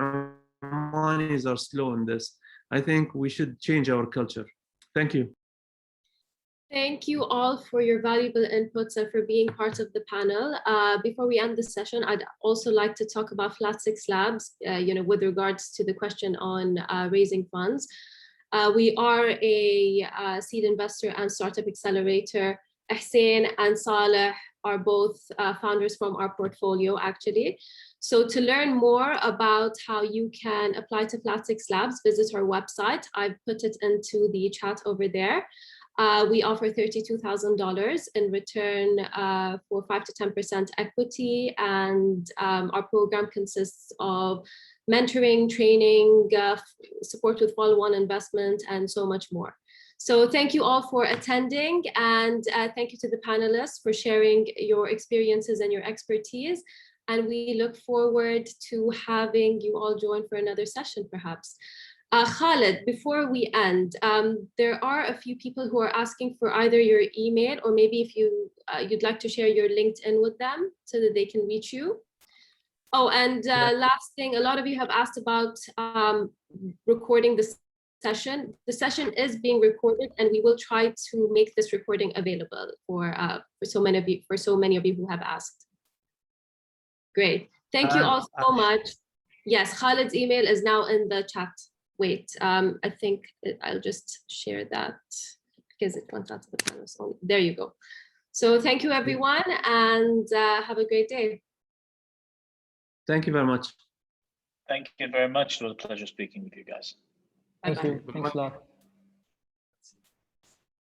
Omanis are slow in this. I think we should change our culture. Thank you. Thank you all for your valuable inputs and for being part of the panel. Before we end the session, I'd also like to talk about Flat6Labs, with regards to the question on raising funds. We are a seed investor and startup accelerator. Hussain and Saleh are both founders from our portfolio, actually. So to learn more about how you can apply to Flat6Labs, visit our website. I've put it into the chat over there. We offer $32,000 in return for 5 to 10% equity, and our program consists of mentoring, training, support with follow-on investment, and so much more. So thank you all for attending, and thank you to the panelists for sharing your experiences and your expertise. And we look forward to having you all join for another session, perhaps. Khalid, before we end, there are a few people who are asking for either your email or maybe if you'd like to share your LinkedIn with them so that they can reach you. Oh, and last thing, a lot of you have asked about recording this session. The session is being recorded, and we will try to make this recording available for so many of you who have asked. Great, thank you all so much. Yes, Khalid's email is now in the chat. Wait, I think I'll just share that because it went out to the panelists only. There you go. So thank you, everyone, and have a great day. Thank you very much. Thank you very much. It was a pleasure speaking with you guys. Thank you. Thanks a lot.